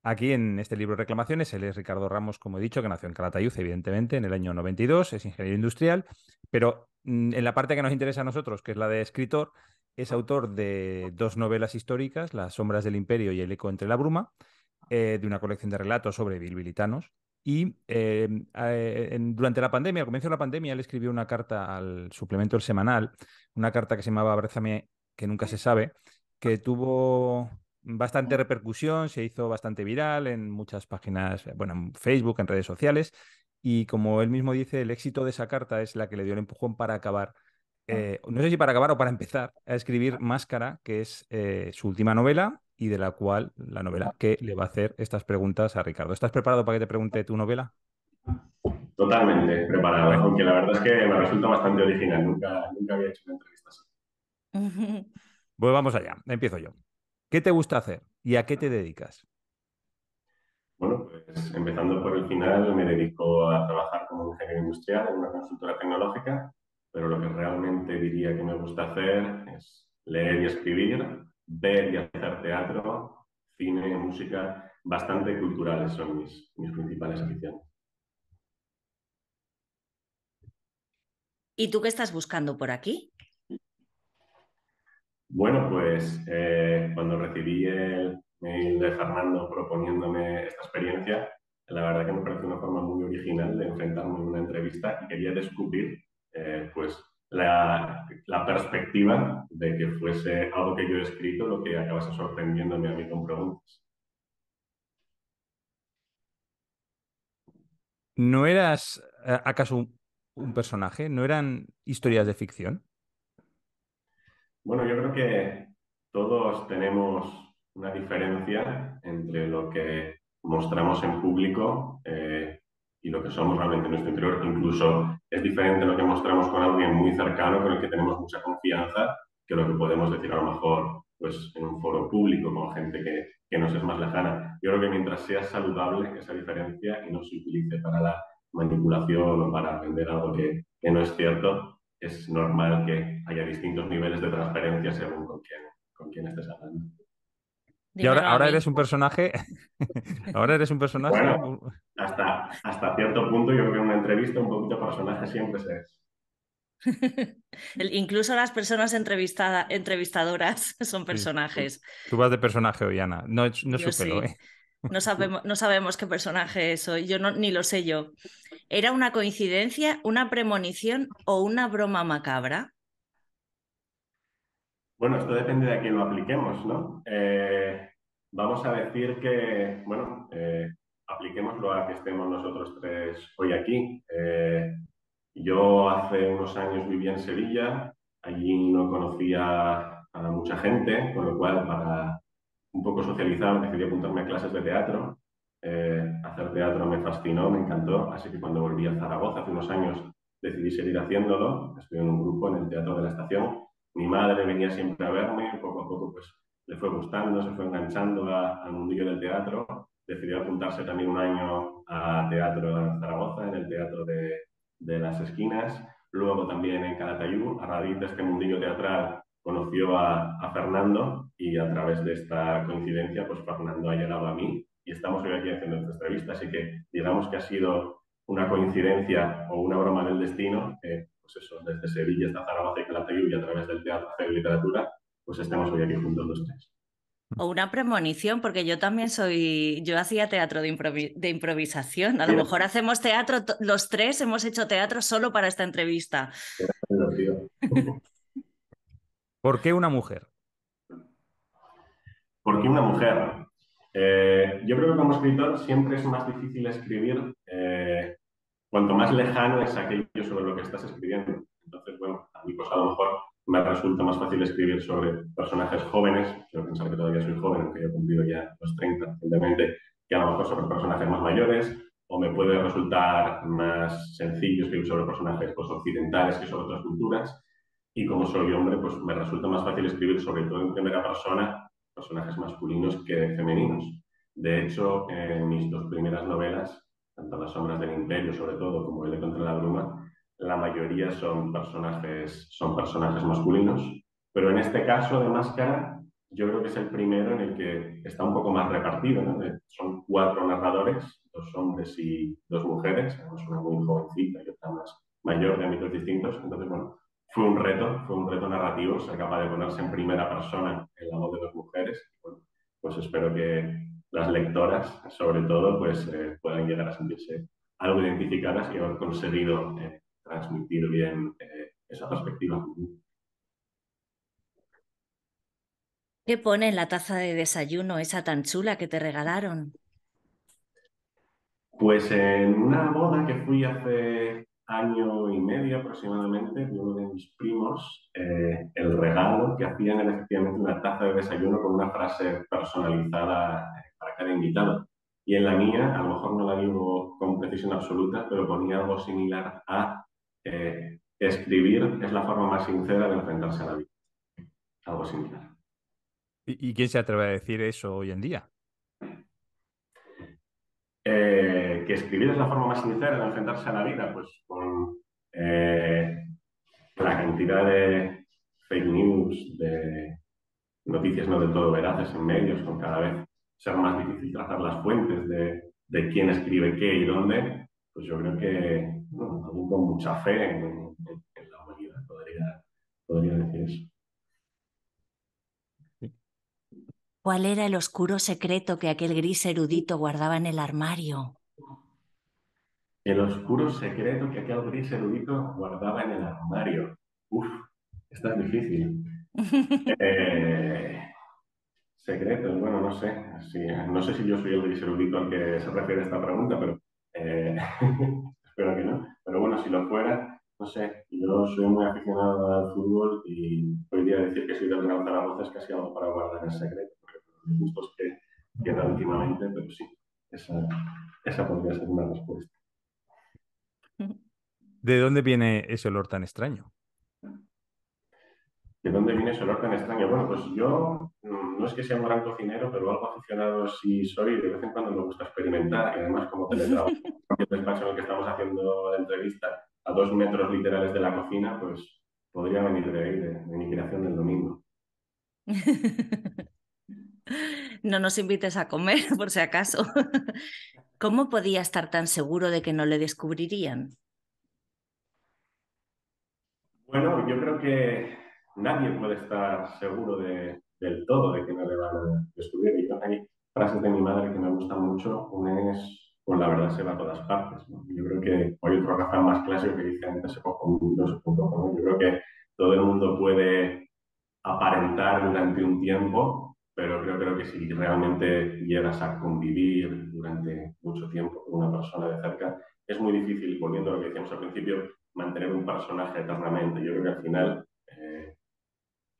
Aquí en este libro Reclamaciones, él es Ricardo Ramos, como he dicho, que nació en Calatayud, evidentemente, en el año 92, es ingeniero industrial, pero en la parte que nos interesa a nosotros, que es la de escritor, es autor de dos novelas históricas, Las sombras del imperio y El eco entre la bruma, de una colección de relatos sobre bilbilitanos. Y durante la pandemia, al comienzo de la pandemia, él escribió una carta al suplemento El Semanal, una carta que se llamaba Abrázame, que nunca se sabe, que tuvo bastante repercusión, se hizo bastante viral en muchas páginas, bueno, en Facebook, en redes sociales, y como él mismo dice, el éxito de esa carta es la que le dio el empujón para acabar, no sé si para acabar o para empezar a escribir Máscara, que es su última novela y de la cual, la novela que le va a hacer estas preguntas a Ricardo. ¿Estás preparado para que te pregunte tu novela? Totalmente preparado, Bueno, aunque la verdad es que me resulta bastante original. Nunca había hecho una entrevista así. pues vamos allá, empiezo yo. ¿Qué te gusta hacer y a qué te dedicas? Bueno, pues empezando por el final, me dedico a trabajar como ingeniero industrial en una consultora tecnológica, pero lo que realmente diría que me gusta hacer es leer y escribir, ver y hacer teatro, cine, música, bastante culturales son mis principales aficiones. ¿Y tú qué estás buscando por aquí? Bueno, pues cuando recibí el mail de Fernando proponiéndome esta experiencia, la verdad que me pareció una forma muy original de enfrentarme en una entrevista y quería descubrir pues la perspectiva de que fuese algo que yo he escrito lo que acabase sorprendiéndome a mí con preguntas. ¿No eras acaso un personaje? ¿No eran historias de ficción? Bueno, yo creo que todos tenemos una diferencia entre lo que mostramos en público y lo que somos realmente en nuestro interior. Incluso es diferente lo que mostramos con alguien muy cercano, con el que tenemos mucha confianza, que lo que podemos decir a lo mejor pues, en un foro público con gente que nos es más lejana. Yo creo que mientras sea saludable esa diferencia y no se utilice para la manipulación o para vender algo que no es cierto, es normal que haya distintos niveles de transparencia según con quién estés hablando. Y ahora, Dímelo a eres mí. un personaje. Ahora eres un personaje. Bueno, hasta cierto punto yo creo que en una entrevista un poquito personaje siempre se es. Incluso las personas entrevistadoras son Sí, personajes. tú vas de personaje hoy, Ana. No, no Yo súpelo, sí. ¿eh? No sabemos qué personaje soy. Yo no, ni lo sé yo. ¿Era una coincidencia, una premonición o una broma macabra? Bueno, esto depende de a quién lo apliquemos, ¿no? Vamos a decir que, bueno, apliquémoslo a que estemos nosotros tres hoy aquí. Yo hace unos años vivía en Sevilla, allí no conocía a mucha gente, con lo cual para un poco socializar decidí apuntarme a clases de teatro. Hacer teatro me fascinó, me encantó, así que cuando volví a Zaragoza hace unos años decidí seguir haciéndolo. Estoy en un grupo en el Teatro de la Estación. Mi madre venía siempre a verme, poco a poco pues le fue gustando, se fue enganchando al mundillo del teatro. Decidió apuntarse también un año a teatro en Zaragoza, en el Teatro de las Esquinas. Luego también en Calatayud, a raíz de este mundillo teatral, conoció a Fernando y a través de esta coincidencia, pues Fernando ha llegado a mí y estamos hoy aquí haciendo esta entrevista. Así que digamos que ha sido una coincidencia o una broma del destino, pues eso, desde Sevilla hasta Zaragoza y Calatayud y a través del teatro hacer literatura, pues estemos hoy aquí juntos los tres. O una premonición, porque yo también yo hacía teatro de improvisación. A lo mejor hacemos teatro, los tres hemos hecho teatro solo para esta entrevista. Divertido. ¿Por qué una mujer? ¿Por qué una mujer? Yo creo que como escritor siempre es más difícil escribir cuanto más lejano es aquello sobre lo que estás escribiendo. Entonces, bueno, a mí pues a lo mejor me resulta más fácil escribir sobre personajes jóvenes, quiero pensar que todavía soy joven, aunque he cumplido ya los 30 recientemente, que a lo mejor sobre personajes más mayores, o me puede resultar más sencillo escribir sobre personajes pues, occidentales que sobre otras culturas. Y como soy hombre, pues me resulta más fácil escribir sobre todo en primera persona personajes masculinos que femeninos. De hecho, en mis dos primeras novelas, tanto Las sombras del imperio, sobre todo, como El contra la bruma, la mayoría son personajes masculinos. Pero en este caso de Máscara, yo creo que es el primero en el que está un poco más repartido, ¿no? Son 4 narradores, 2 hombres y 2 mujeres, además una muy jovencita y otra más mayor de ámbitos distintos. Entonces, bueno, fue un reto narrativo ser capaz de ponerse en primera persona en la voz de 2 mujeres. Bueno, pues espero que las lectoras, sobre todo, pues puedan llegar a sentirse algo identificadas y haber conseguido transmitir bien esa perspectiva. ¿Qué pone en la taza de desayuno esa tan chula que te regalaron? Pues en una boda que fui hace año y medio aproximadamente de uno de mis primos, el regalo que hacían era efectivamente una taza de desayuno con una frase personalizada para cada invitado. Y en la mía, a lo mejor no la digo con precisión absoluta, pero ponía algo similar a escribir es la forma más sincera de enfrentarse a la vida. Algo similar. ¿Y quién se atreve a decir eso hoy en día? Que escribir es la forma más sincera de enfrentarse a la vida, pues con la cantidad de fake news, de noticias no del todo veraces en medios, con cada vez ser más difícil trazar las fuentes de quién escribe qué y dónde, pues yo creo que bueno, alguien con mucha fe en la humanidad podría decir eso. ¿Cuál era el oscuro secreto que aquel gris erudito guardaba en el armario? El oscuro secreto que aquel gris erudito guardaba en el armario. Uf, esta es difícil. Secretos, bueno, no sé. Sí, no sé si yo soy el gris erudito al que se refiere esta pregunta, pero eh, espero que no. Pero bueno, si lo fuera, no sé. Yo soy muy aficionado al fútbol y podría decir que soy del Real Zaragoza, es casi algo para guardar en secreto, porque por los gustos que da últimamente, pero sí, esa podría ser una respuesta. ¿De dónde viene ese olor tan extraño? ¿De dónde viene ese olor tan extraño? Bueno, pues yo no es que sea un gran cocinero, pero algo aficionado sí soy. De vez en cuando me gusta experimentar y además como teletrabajo en el despacho en el que estamos haciendo la entrevista a 2 metros literales de la cocina, pues podría venir de ahí, de mi creación del domingo. No nos invites a comer, por si acaso. ¿Cómo podía estar tan seguro de que no le descubrirían? Bueno, yo creo que nadie puede estar seguro del todo de que no le van a descubrir. Y hay frases de mi madre que me gustan mucho. Una es, con la verdad se va a todas partes, ¿no? Yo creo que hay otro refrán más clásico que dice antes se cojo un mundo, se cojo un cojo, ¿no? Yo creo que todo el mundo puede aparentar durante un tiempo, pero creo que si realmente llegas a convivir durante mucho tiempo con una persona de cerca, es muy difícil, volviendo a lo que decíamos al principio, mantener un personaje eternamente. Yo creo que al final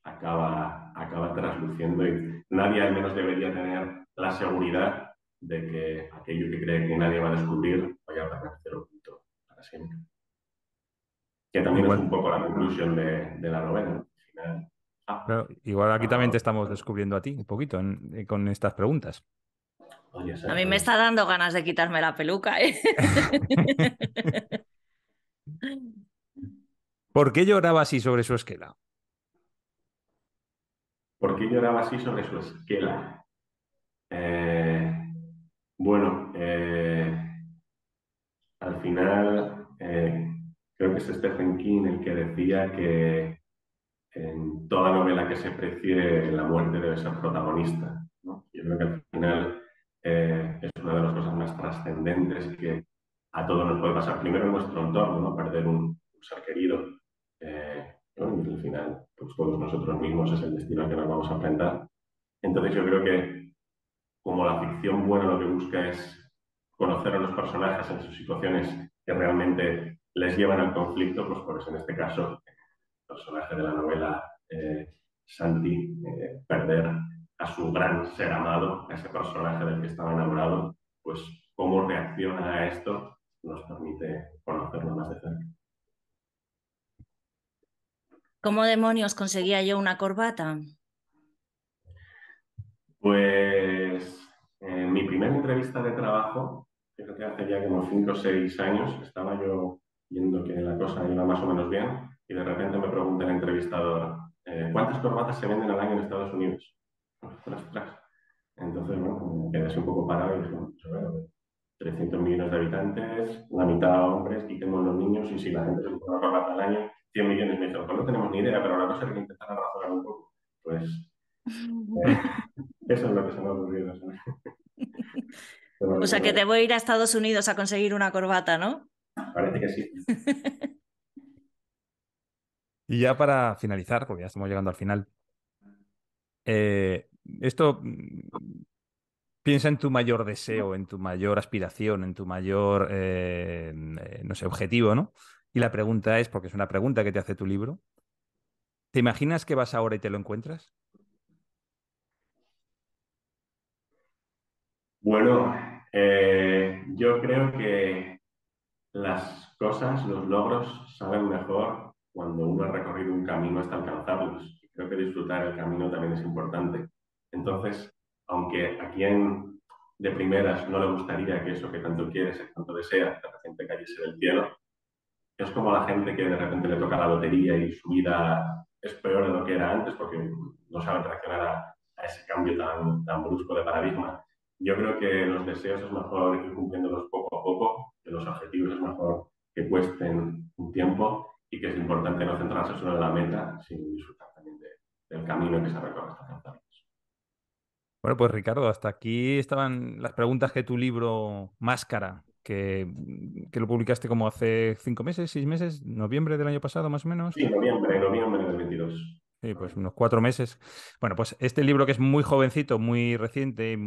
acaba trasluciendo y nadie al menos debería tener la seguridad de que aquello que cree que nadie va a descubrir vaya a permanecer oculto para siempre. Que también es Igual, un poco la conclusión de la novela, ¿no? Al final, claro, igual aquí también te acaba, estamos descubriendo a ti un poquito con estas preguntas. podría A ser, mí me podría está ser. dando ganas de quitarme la peluca, ¿eh? ¿Por qué lloraba así sobre su esquela? ¿Por qué lloraba así sobre su esquela? Eh, bueno, al final creo que es Stephen King el que decía que en toda novela que se precie la muerte debe ser protagonista, ¿no? Yo creo que al final es una de las cosas más trascendentes que a todos nos puede pasar. Primero en nuestro entorno, ¿no? Perder un ser querido. ¿No? Y al final, pues todos nosotros mismos es el destino al que nos vamos a enfrentar. Entonces yo creo que como la ficción buena lo que busca es conocer a los personajes en sus situaciones que realmente les llevan al conflicto, pues por eso en este caso el personaje de la novela Santi, perder a su gran ser amado, a ese personaje del que estaba enamorado, pues cómo reacciona a esto nos permite conocerlo más de cerca. ¿Cómo demonios conseguía yo una corbata? Pues en mi primera entrevista de trabajo, fíjate, hace ya como 5 o 6 años, estaba yo viendo que la cosa iba más o menos bien y de repente me pregunta el entrevistador, ¿cuántas corbatas se venden al año en Estados Unidos? ostras. Entonces, bueno, me quedé así un poco parado y dije, bueno, 300 millones de habitantes, la mitad hombres, quitemos los niños, y si la gente se pone una corbata al año, 100 millones. Me dijeron, pues no tenemos ni idea, pero la cosa es que intentar razonar un poco. Pues eso es lo que se me ha ocurrido. O sea que te voy a ir a Estados Unidos a conseguir una corbata, ¿no? Parece que sí. Y ya para finalizar, porque ya estamos llegando al final, esto, piensa en tu mayor deseo, en tu mayor aspiración, en tu mayor, no sé, objetivo, ¿no? Y la pregunta es, porque es una pregunta que te hace tu libro, ¿te imaginas que vas ahora y te lo encuentras? Bueno, yo creo que las cosas, los logros, saben mejor cuando uno ha recorrido un camino hasta alcanzarlos. Creo que disfrutar el camino también es importante. Entonces, aunque a quien de primeras no le gustaría que eso que tanto quieres, que tanto deseas, de repente cayese del cielo, es como la gente que de repente le toca la lotería y su vida es peor de lo que era antes porque no saben reaccionar a ese cambio tan brusco de paradigma. Yo creo que los deseos es mejor ir cumpliéndolos poco a poco, que los objetivos es mejor que cuesten un tiempo, y que es importante no centrarse solo en la meta, sino disfrutar también del camino que se recorre hasta alcanzarlos. Bueno, pues Ricardo, hasta aquí estaban las preguntas que tu libro Máscara, que lo publicaste como hace 5 meses, 6 meses, noviembre del año pasado más o menos. Sí, noviembre del 22. Sí, pues unos 4 meses. Bueno, pues este libro que es muy jovencito, muy reciente,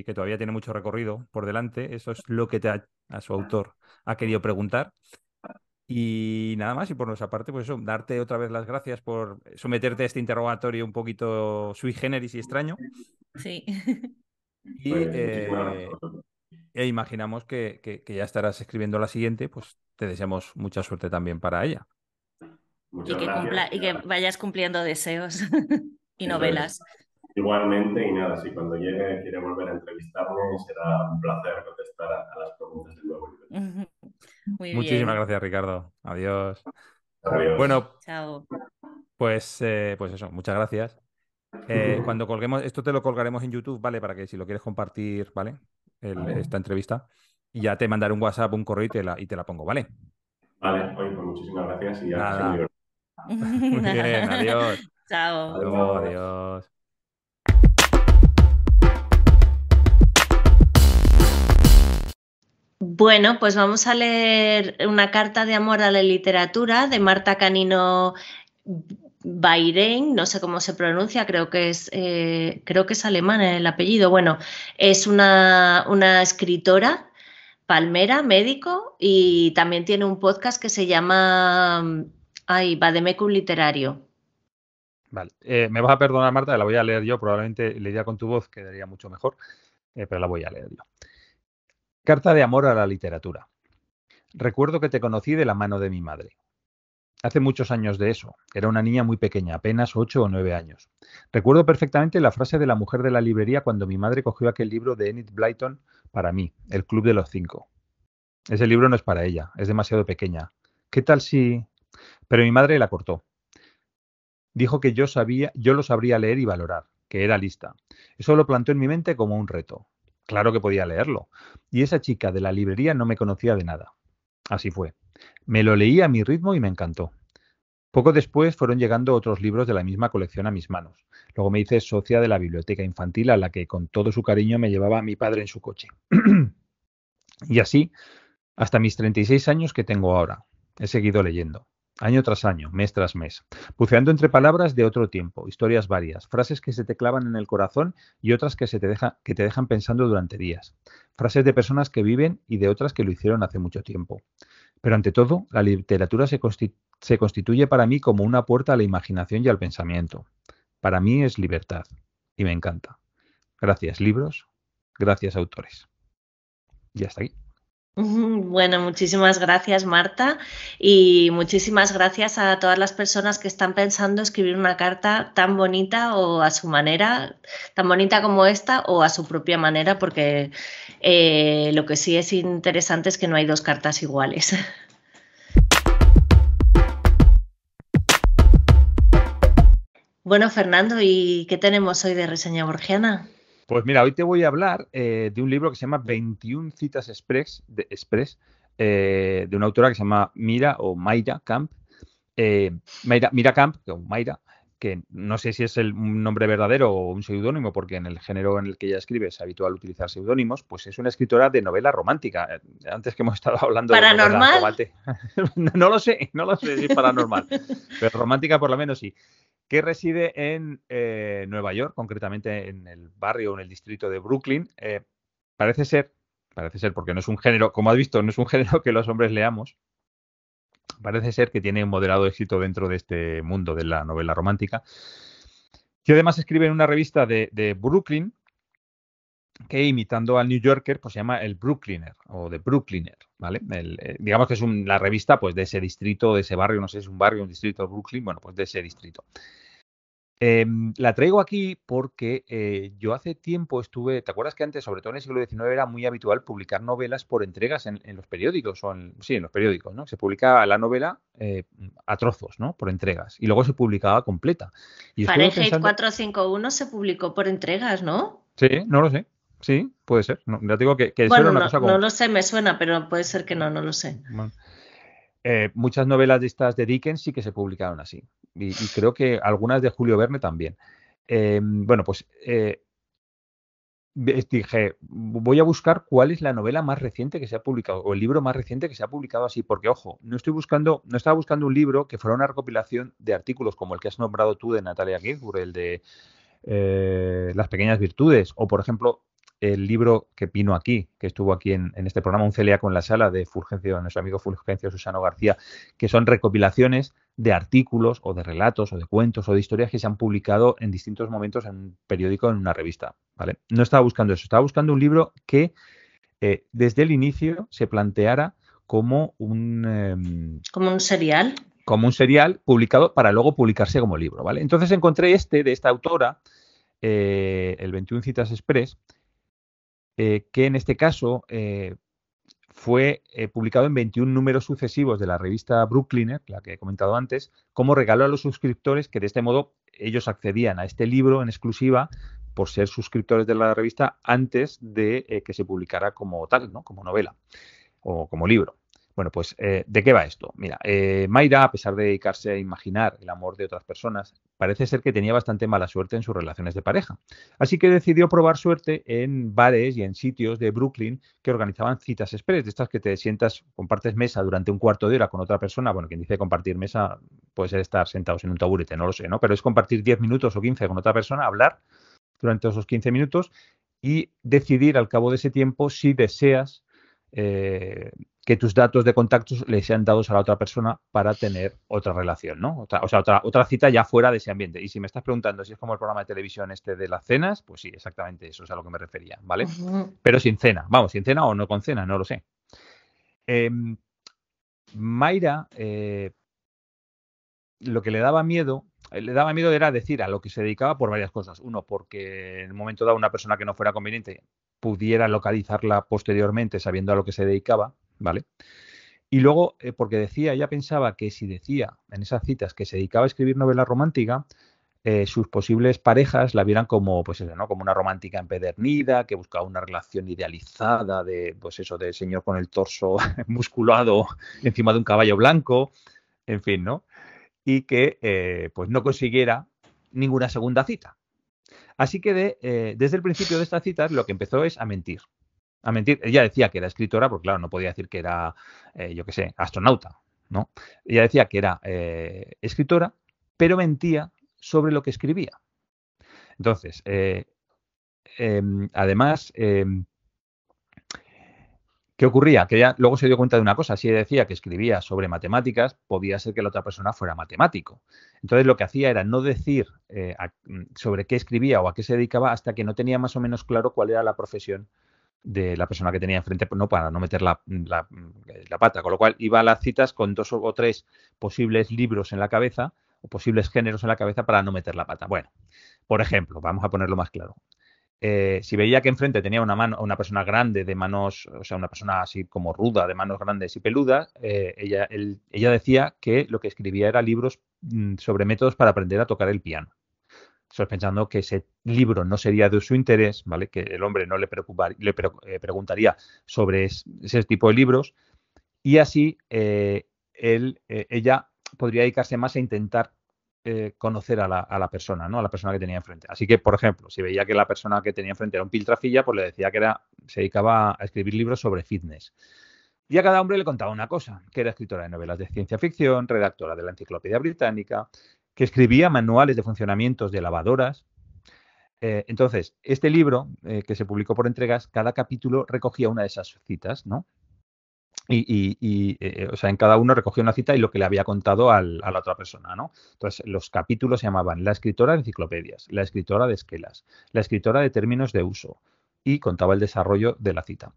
que todavía tiene mucho recorrido por delante, eso es lo que a su autor ha querido preguntar. Y nada más, y por nuestra parte, pues eso, darte otra vez las gracias por someterte a este interrogatorio un poquito sui generis y extraño. Sí. Y Pues muchísimas gracias a vosotros. imaginamos que ya estarás escribiendo la siguiente, pues te deseamos mucha suerte también para ella. Muchas Y gracias. que vayas cumpliendo deseos y Eso es. novelas. Igualmente, y nada, si cuando llegue quiere volver a entrevistarme, será un placer contestar a las preguntas del nuevo libro. Muy Muchísimas bien. gracias, Ricardo. Adiós. Adiós. Bueno, Chao. pues eso, muchas gracias. Cuando colguemos, esto te lo colgaremos en YouTube, ¿vale? Para que si lo quieres compartir, ¿vale? Esta entrevista. Y ya te mandaré un WhatsApp, un correo y te la pongo, ¿vale? Vale, oye, pues muchísimas gracias y ha sido muy Nada. divertido. Muy bien, adiós. Chao. Hasta luego, Adiós. adiós. Bueno, pues vamos a leer una carta de amor a la literatura de Marta Canino Bayrein, no sé cómo se pronuncia, creo que es alemán el apellido. Bueno, es una escritora palmera, médico, y también tiene un podcast que se llama Vademecum Literario. Vale, me vas a perdonar, Marta, la voy a leer yo, probablemente leería con tu voz, quedaría mucho mejor, pero la voy a leer yo. Carta de amor a la literatura. Recuerdo que te conocí de la mano de mi madre. Hace muchos años de eso. Era una niña muy pequeña, apenas 8 o 9 años. Recuerdo perfectamente la frase de la mujer de la librería cuando mi madre cogió aquel libro de Enid Blyton para mí, El Club de los 5. Ese libro no es para ella, es demasiado pequeña. ¿Qué tal si...? Pero mi madre la cortó. Dijo que yo lo sabría leer y valorar, que era lista. Eso lo plantó en mi mente como un reto. Claro que podía leerlo. Y esa chica de la librería no me conocía de nada. Así fue. Me lo leí a mi ritmo y me encantó. Poco después fueron llegando otros libros de la misma colección a mis manos. Luego me hice socia de la biblioteca infantil a la que con todo su cariño me llevaba mi padre en su coche. Y así, hasta mis 36 años que tengo ahora. He seguido leyendo. Año tras año, mes tras mes, buceando entre palabras de otro tiempo, historias varias, frases que se te clavan en el corazón y otras que te dejan pensando durante días, frases de personas que viven y de otras que lo hicieron hace mucho tiempo. Pero ante todo, la literatura se constituye para mí como una puerta a la imaginación y al pensamiento. Para mí es libertad y me encanta. Gracias, libros. Gracias, autores. Y hasta aquí. Bueno, muchísimas gracias, Marta, y muchísimas gracias a todas las personas que están pensando escribir una carta tan bonita o a su manera, tan bonita como esta o a su propia manera, porque lo que sí es interesante es que no hay dos cartas iguales. Bueno, Fernando, ¿y qué tenemos hoy de reseña borgiana? Pues mira, hoy te voy a hablar de un libro que se llama 21 citas express de una autora que se llama Mayra Camp. Mayra Camp, o Mayra, que no sé si es un nombre verdadero o un seudónimo, porque en el género en el que ella escribe es habitual utilizar seudónimos, pues es una escritora de novela romántica. Antes que hemos estado hablando de novela ¿Paranormal? romántica, no lo sé si es paranormal, pero romántica por lo menos sí, que reside en Nueva York, concretamente en el barrio, en el distrito de Brooklyn. Parece ser, porque no es un género, como has visto, no es un género que los hombres leamos. Parece ser que tiene un moderado éxito dentro de este mundo de la novela romántica. Y además escribe en una revista de Brooklyn que, imitando al New Yorker, pues se llama el Brooklyner o The Brooklyner, ¿vale? Digamos que es la revista pues de ese distrito, de ese barrio, no sé si es un barrio, un distrito de Brooklyn, bueno, pues de ese distrito. La traigo aquí porque yo hace tiempo estuve, ¿te acuerdas que antes, sobre todo en el siglo XIX, era muy habitual publicar novelas por entregas en los periódicos? Sí, en los periódicos, ¿no? Se publicaba la novela a trozos, ¿no? Por entregas. Y luego se publicaba completa. Y estuve Fahrenheit pensando... 451 se publicó por entregas, ¿no? Sí, no lo sé. Sí, puede ser. No, ya te digo que eso era Bueno, una no, cosa no como... lo sé, me suena, pero puede ser que no lo sé. Bueno, muchas novelas de estas de Dickens sí que se publicaron así. Y creo que algunas de Julio Verne también. Bueno, pues dije, voy a buscar cuál es la novela más reciente que se ha publicado o el libro más reciente que se ha publicado así, porque ojo, no estaba buscando un libro que fuera una recopilación de artículos como el que has nombrado tú de Natalia Ginzburg, el de Las pequeñas virtudes, o por ejemplo el libro que vino aquí, que estuvo aquí en este programa, Un celíaco en la sala, de nuestro amigo Fulgencio Susano García, que son recopilaciones de artículos o de relatos o de cuentos o de historias que se han publicado en distintos momentos en un periódico, en una revista, ¿vale? No estaba buscando eso, estaba buscando un libro que desde el inicio se planteara como ¿Como un serial? Como un serial publicado para luego publicarse como libro, ¿vale? Entonces encontré de esta autora, el 21 Citas Express, que en este caso fue publicado en 21 números sucesivos de la revista Brookliner, la que he comentado antes, como regalo a los suscriptores, que de este modo ellos accedían a este libro en exclusiva por ser suscriptores de la revista antes de que se publicara como tal, ¿no? Como novela o como libro. Bueno, pues, ¿de qué va esto? Mira, Mayra, a pesar de dedicarse a imaginar el amor de otras personas, parece ser que tenía bastante mala suerte en sus relaciones de pareja. Así que decidió probar suerte en bares y en sitios de Brooklyn que organizaban citas express, de estas que te sientas, compartes mesa durante un cuarto de hora con otra persona. Bueno, quien dice compartir mesa puede ser estar sentados en un taburete, no lo sé, ¿no? Pero es compartir 10 minutos o 15 con otra persona, hablar durante esos 15 minutos y decidir al cabo de ese tiempo si deseas que tus datos de contactos le sean dados a la otra persona para tener otra relación, ¿no? Otra cita ya fuera de ese ambiente. Y si me estás preguntando si es como el programa de televisión este de las cenas, pues sí, exactamente eso es a lo que me refería, ¿vale? Pero sin cena, vamos, sin cena o no con cena, no lo sé. Mayra, lo que le daba miedo era decir a lo que se dedicaba por varias cosas. Uno, porque en un momento dado una persona que no fuera conveniente pudiera localizarla posteriormente sabiendo a lo que se dedicaba, ¿vale? Y luego, porque ella pensaba que si decía en esas citas que se dedicaba a escribir novela romántica, sus posibles parejas la vieran como, pues eso, ¿no? Como una romántica empedernida, que buscaba una relación idealizada de, pues eso, de señor con el torso musculado encima de un caballo blanco, en fin, ¿no? Y que pues no consiguiera ninguna segunda cita. Así que desde el principio de estas citas lo que empezó es a mentir. A mentir. Ella decía que era escritora, porque claro, no podía decir que era, yo qué sé, astronauta, ¿no? Ella decía que era escritora, pero mentía sobre lo que escribía. Entonces, además, ¿qué ocurría? Que ella luego se dio cuenta de una cosa. Si ella decía que escribía sobre matemáticas, podía ser que la otra persona fuera matemático. Entonces lo que hacía era no decir sobre qué escribía o a qué se dedicaba hasta que no tenía más o menos claro cuál era la profesión de la persona que tenía enfrente, no, para no meter la pata. Con lo cual iba a las citas con 2 o 3 posibles libros en la cabeza o posibles géneros en la cabeza para no meter la pata. Bueno, por ejemplo, vamos a ponerlo más claro. Si veía que enfrente tenía una persona grande de manos, o sea, una persona así como ruda, de manos grandes y peludas, ella decía que lo que escribía era libros sobre métodos para aprender a tocar el piano. sospechando que ese libro no sería de su interés, ¿vale? Que el hombre no le preguntaría sobre ese tipo de libros, y así ella podría dedicarse más a intentar conocer a la persona, ¿no? A la persona que tenía enfrente. Así que, por ejemplo, si veía que la persona que tenía enfrente era un piltrafilla, pues le decía que se dedicaba a escribir libros sobre fitness. Y a cada hombre le contaba una cosa, que era escritora de novelas de ciencia ficción, redactora de la Enciclopedia Británica, que escribía manuales de funcionamientos de lavadoras. Entonces, este libro, que se publicó por entregas, cada capítulo recogía una de esas citas, ¿no? O sea, en cada uno recogía una cita y lo que le había contado a la otra persona, ¿no? Entonces, los capítulos se llamaban La escritora de enciclopedias, La escritora de esquelas, La escritora de términos de uso, y contaba el desarrollo de la cita.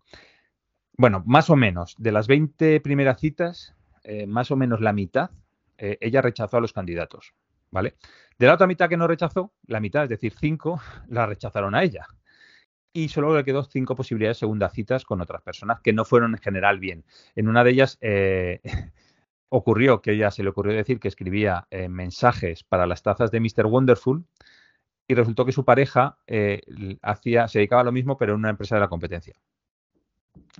Bueno, más o menos, de las 20 primeras citas, más o menos la mitad, ella rechazó a los candidatos, ¿vale? De la otra mitad que no rechazó, la mitad, es decir, 5, la rechazaron a ella. Y solo le quedó 5 posibilidades de segunda citas con otras personas que no fueron en general bien. En una de ellas ocurrió que ella se le ocurrió decir que escribía mensajes para las tazas de Mr. Wonderful, y resultó que su pareja se dedicaba a lo mismo, pero en una empresa de la competencia.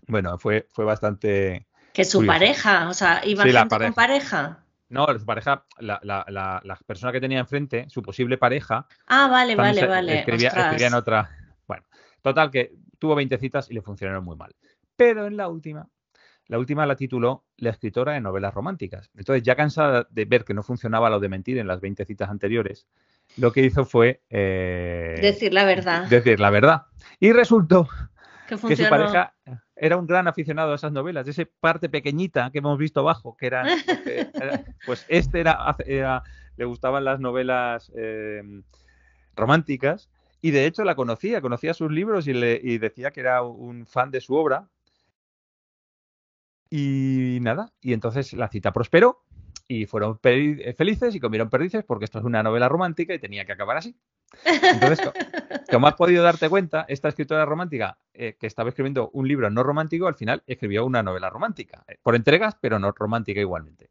Bueno, fue bastante... Que su curioso. Pareja, o sea, iba gente con pareja. No, su pareja, la persona que tenía enfrente, su posible pareja... Ah, vale. Escribía en otra... Bueno, total, que tuvo 20 citas y le funcionaron muy mal. Pero en la última la tituló La escritora de novelas románticas. Entonces, ya cansada de ver que no funcionaba lo de mentir en las 20 citas anteriores, lo que hizo fue... decir la verdad. Decir la verdad. Y resultó que su pareja era un gran aficionado a esas novelas, de esa parte pequeñita que hemos visto abajo, que eran... pues le gustaban las novelas románticas, y de hecho la conocía sus libros y decía que era un fan de su obra. Y nada, y entonces la cita prosperó y fueron felices y comieron perdices, porque esto es una novela romántica y tenía que acabar así. Entonces, como has podido darte cuenta, esta escritora romántica que estaba escribiendo un libro no romántico, al final escribió una novela romántica, por entregas, pero no romántica igualmente.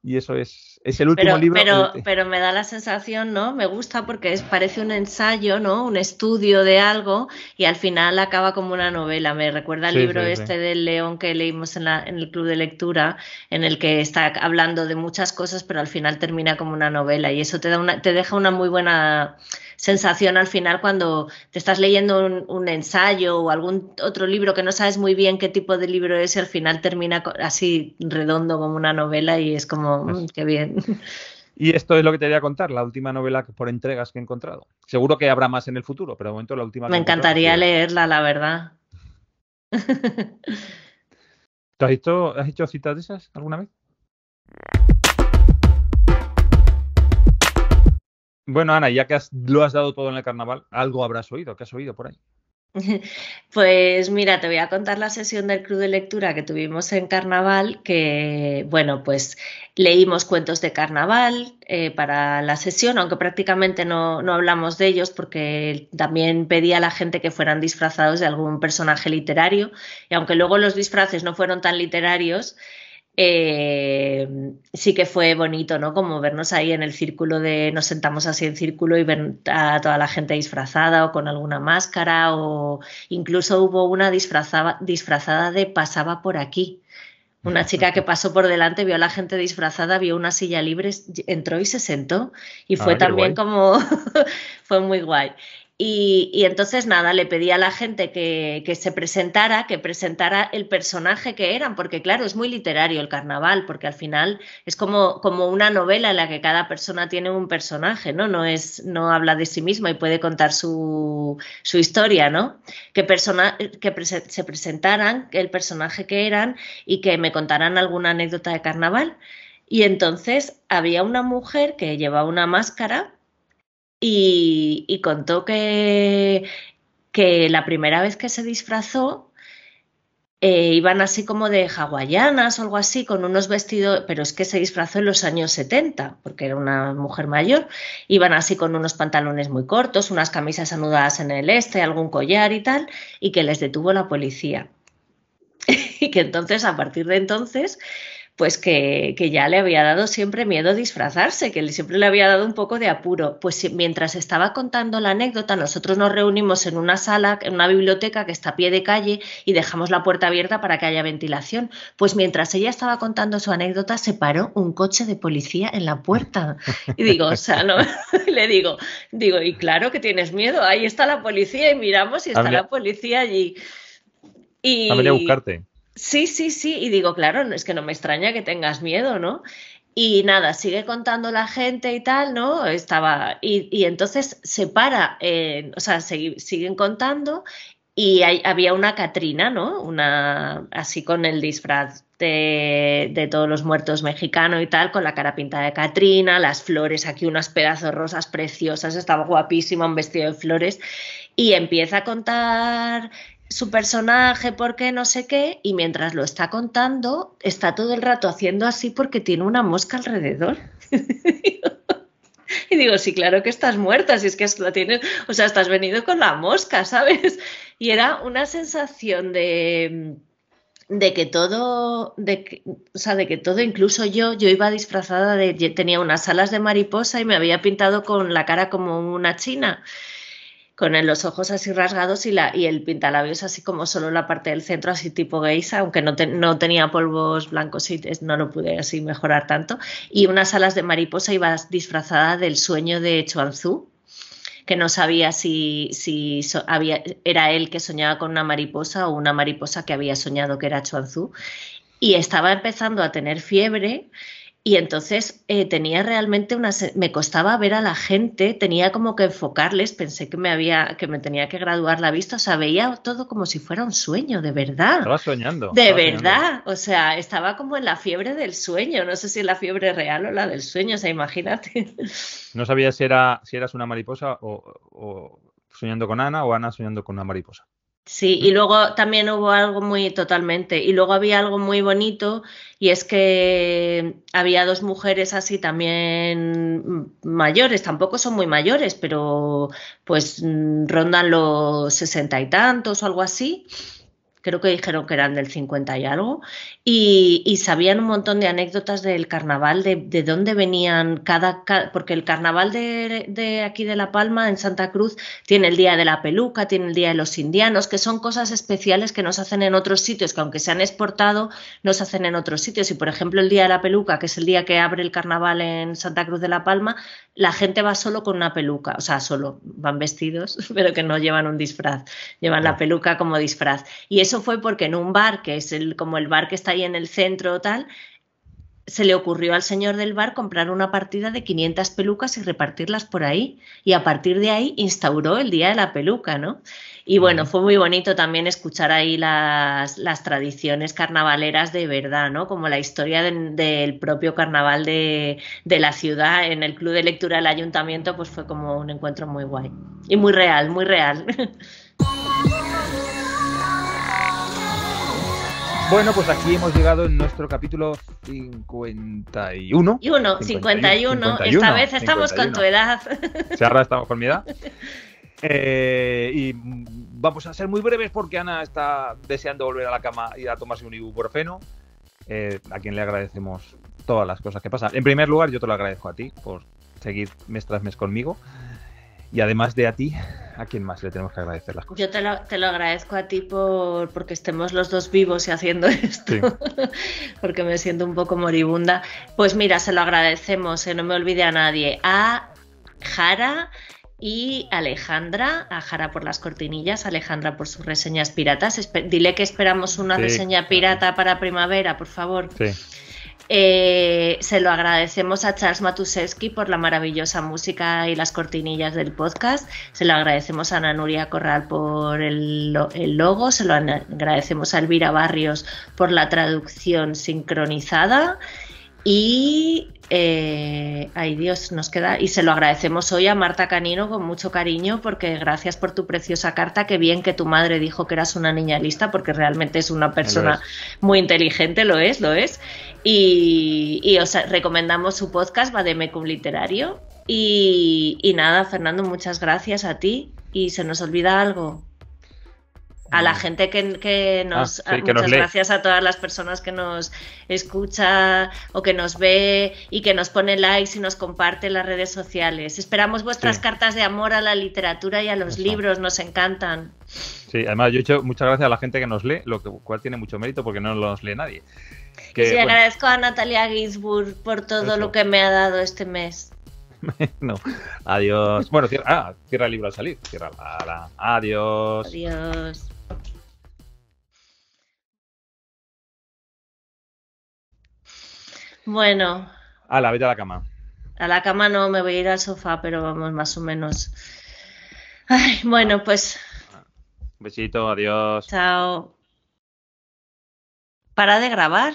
Y eso es el último libro. Pero me da la sensación, ¿no? Me gusta porque parece un ensayo, ¿no? Un estudio de algo, y al final acaba como una novela. Me recuerda al libro del León que leímos en el club de lectura, en el que está hablando de muchas cosas, pero al final termina como una novela, y eso te deja una muy buena sensación al final cuando te estás leyendo un ensayo o algún otro libro que no sabes muy bien qué tipo de libro es, y al final termina así redondo como una novela, y es como, qué bien. Y esto es lo que te voy a contar, la última novela por entregas que he encontrado. Seguro que habrá más en el futuro, pero de momento la última que me encantaría leerla, la verdad. ¿Tú has hecho citas de esas alguna vez? Bueno, Ana, ya que lo has dado todo en el carnaval, algo habrás oído. ¿Qué has oído por ahí? Pues mira, te voy a contar la sesión del club de lectura que tuvimos en carnaval, que bueno, pues leímos cuentos de carnaval para la sesión, aunque prácticamente no hablamos de ellos, porque también pedí a la gente que fueran disfrazados de algún personaje literario, y aunque luego los disfraces no fueron tan literarios, sí que fue bonito, ¿no? Como vernos ahí en el círculo nos sentamos así en círculo y ver a toda la gente disfrazada o con alguna máscara, o incluso hubo una disfrazada de Pasaba por aquí. Una chica que pasó por delante, vio a la gente disfrazada, vio una silla libre, entró y se sentó, y fue también como fue muy guay. Y entonces nada, le pedí a la gente que presentara el personaje que eran, porque claro, es muy literario el carnaval, porque al final es como una novela en la que cada persona tiene un personaje, ¿no? No habla de sí misma y puede contar su historia, ¿no? Se presentaran el personaje que eran y que me contaran alguna anécdota de carnaval. Y entonces había una mujer que llevaba una máscara y contó que la primera vez que se disfrazó iban así como de hawaianas o algo así, con unos vestidos, pero es que se disfrazó en los años 70, porque era una mujer mayor. Iban así con unos pantalones muy cortos, unas camisas anudadas en el algún collar y tal, y que les detuvo la policía. Y que entonces, a partir de entonces, pues que ya le había dado siempre miedo disfrazarse, que siempre le había dado un poco de apuro. Pues mientras estaba contando la anécdota, nosotros nos reunimos en una sala, en una biblioteca que está a pie de calle y dejamos la puerta abierta para que haya ventilación. Pues mientras ella estaba contando su anécdota, se paró un coche de policía en la puerta. Y digo, o sea, no, le digo, y claro que tienes miedo, ahí está la policía y miramos y está la policía allí. Y... Ha venido a buscarte. Sí, y digo, claro, es que no me extraña que tengas miedo, ¿no? Y nada, sigue contando la gente y tal, ¿no? Y entonces se para, o sea, siguen contando y había una Catrina, ¿no? Así con el disfraz de todos los muertos mexicanos y tal, con la cara pintada de Catrina, las flores, aquí unos pedazos rosas preciosas, estaba guapísima, un vestido de flores, y empieza a contar su personaje, por qué, no sé qué, y mientras lo está contando, está todo el rato haciendo así porque tiene una mosca alrededor. Y digo, sí, claro que estás muerta, si es que lo tienes, o sea, estás venido con la mosca, ¿sabes? Y era una sensación de que todo, incluso yo iba disfrazada tenía unas alas de mariposa y me había pintado con la cara como una china, con los ojos así rasgados y el pintalabios así como solo la parte del centro, así tipo geisha, aunque no tenía polvos blancos y no lo pude así mejorar tanto. Y unas alas de mariposa, iba disfrazada del sueño de Chuang Tzu, que no sabía si era él que soñaba con una mariposa o una mariposa que había soñado que era Chuang Tzu. Y estaba empezando a tener fiebre. Y entonces tenía realmente me costaba ver a la gente, tenía como que enfocarles, pensé que me tenía que graduar la vista, o sea, veía todo como si fuera un sueño, de verdad. Estaba soñando. De verdad, o sea, estaba como en la fiebre del sueño, no sé si la fiebre real o la del sueño, o sea, imagínate. No sabía si eras una mariposa o soñando con Ana o Ana soñando con una mariposa. Sí, y luego también hubo algo y luego había algo muy bonito, y es que había dos mujeres así también mayores, tampoco son muy mayores, pero pues rondan los 60 y tantos o algo así. Creo que dijeron que eran del 50 y algo, y sabían un montón de anécdotas del carnaval, de dónde venían porque el carnaval de aquí de La Palma, en Santa Cruz, tiene el Día de la Peluca, tiene el Día de los Indianos, que son cosas especiales que no se hacen en otros sitios, que aunque se han exportado, no se hacen en otros sitios. Y por ejemplo, el Día de la Peluca, que es el día que abre el carnaval en Santa Cruz de La Palma, la gente va solo con una peluca, o sea, solo van vestidos, pero que no llevan un disfraz, llevan la peluca como disfraz. Y eso fue porque en un bar, que es como el bar que está ahí en el centro o tal, se le ocurrió al señor del bar comprar una partida de 500 pelucas y repartirlas por ahí. Y a partir de ahí instauró el Día de la Peluca, ¿no? Y bueno, fue muy bonito también escuchar ahí las tradiciones carnavaleras de verdad, ¿no? Como la historia del propio carnaval de la ciudad en el club de lectura del ayuntamiento, pues fue como un encuentro muy guay. Y muy real, muy real. Bueno, pues aquí hemos llegado en nuestro capítulo 51. 51. Esta vez estamos 51. Con tu edad. Sí, ahora estamos con mi edad. Y vamos a ser muy breves porque Ana está deseando volver a la cama y a tomarse un ibuprofeno, a quien le agradecemos todas las cosas que pasan. En primer lugar, yo te lo agradezco a ti por seguir mes tras mes conmigo. Y además de a ti, ¿a quién más le tenemos que agradecer las cosas? Yo te lo agradezco a ti porque estemos los dos vivos y haciendo esto, sí. Porque me siento un poco moribunda. Pues mira, se lo agradecemos, no me olvide a nadie, a Jara y Alejandra, a Jara por las cortinillas, a Alejandra por sus reseñas piratas. Dile que esperamos una reseña pirata para primavera, por favor. Sí. Se lo agradecemos a Charles Matuszewski por la maravillosa música y las cortinillas del podcast. Se lo agradecemos a Ana Nuria Corral por el logo. Se lo agradecemos a Elvira Barrios por la traducción sincronizada. Y ay Dios, nos queda. Y se lo agradecemos hoy a Marta Canino con mucho cariño, porque gracias por tu preciosa carta. Qué bien que tu madre dijo que eras una niña lista, porque realmente es una persona muy inteligente, lo es. Y os recomendamos su podcast, Vademecum Literario. Y nada, Fernando, muchas gracias a ti. ¿Y se nos olvida algo? A la gente que nos... sí, que muchas nos lee. gracias a todas las personas que nos escucha o que nos ve y que nos pone likes y nos comparte en las redes sociales. Esperamos vuestras cartas de amor a la literatura y a los libros, nos encantan. Sí, además yo he hecho muchas gracias a la gente que nos lee, cual tiene mucho mérito porque no nos lee nadie. Sí, agradezco a Natalia Ginsburg por todo lo que me ha dado este mes. No, adiós. Bueno, cierra el libro al salir. Cierra. Adiós. Adiós. Bueno. Vete a la cama. A la cama no, me voy a ir al sofá, pero vamos, más o menos. Ay, bueno, pues. Besito, adiós. Chao. ¿Para de grabar?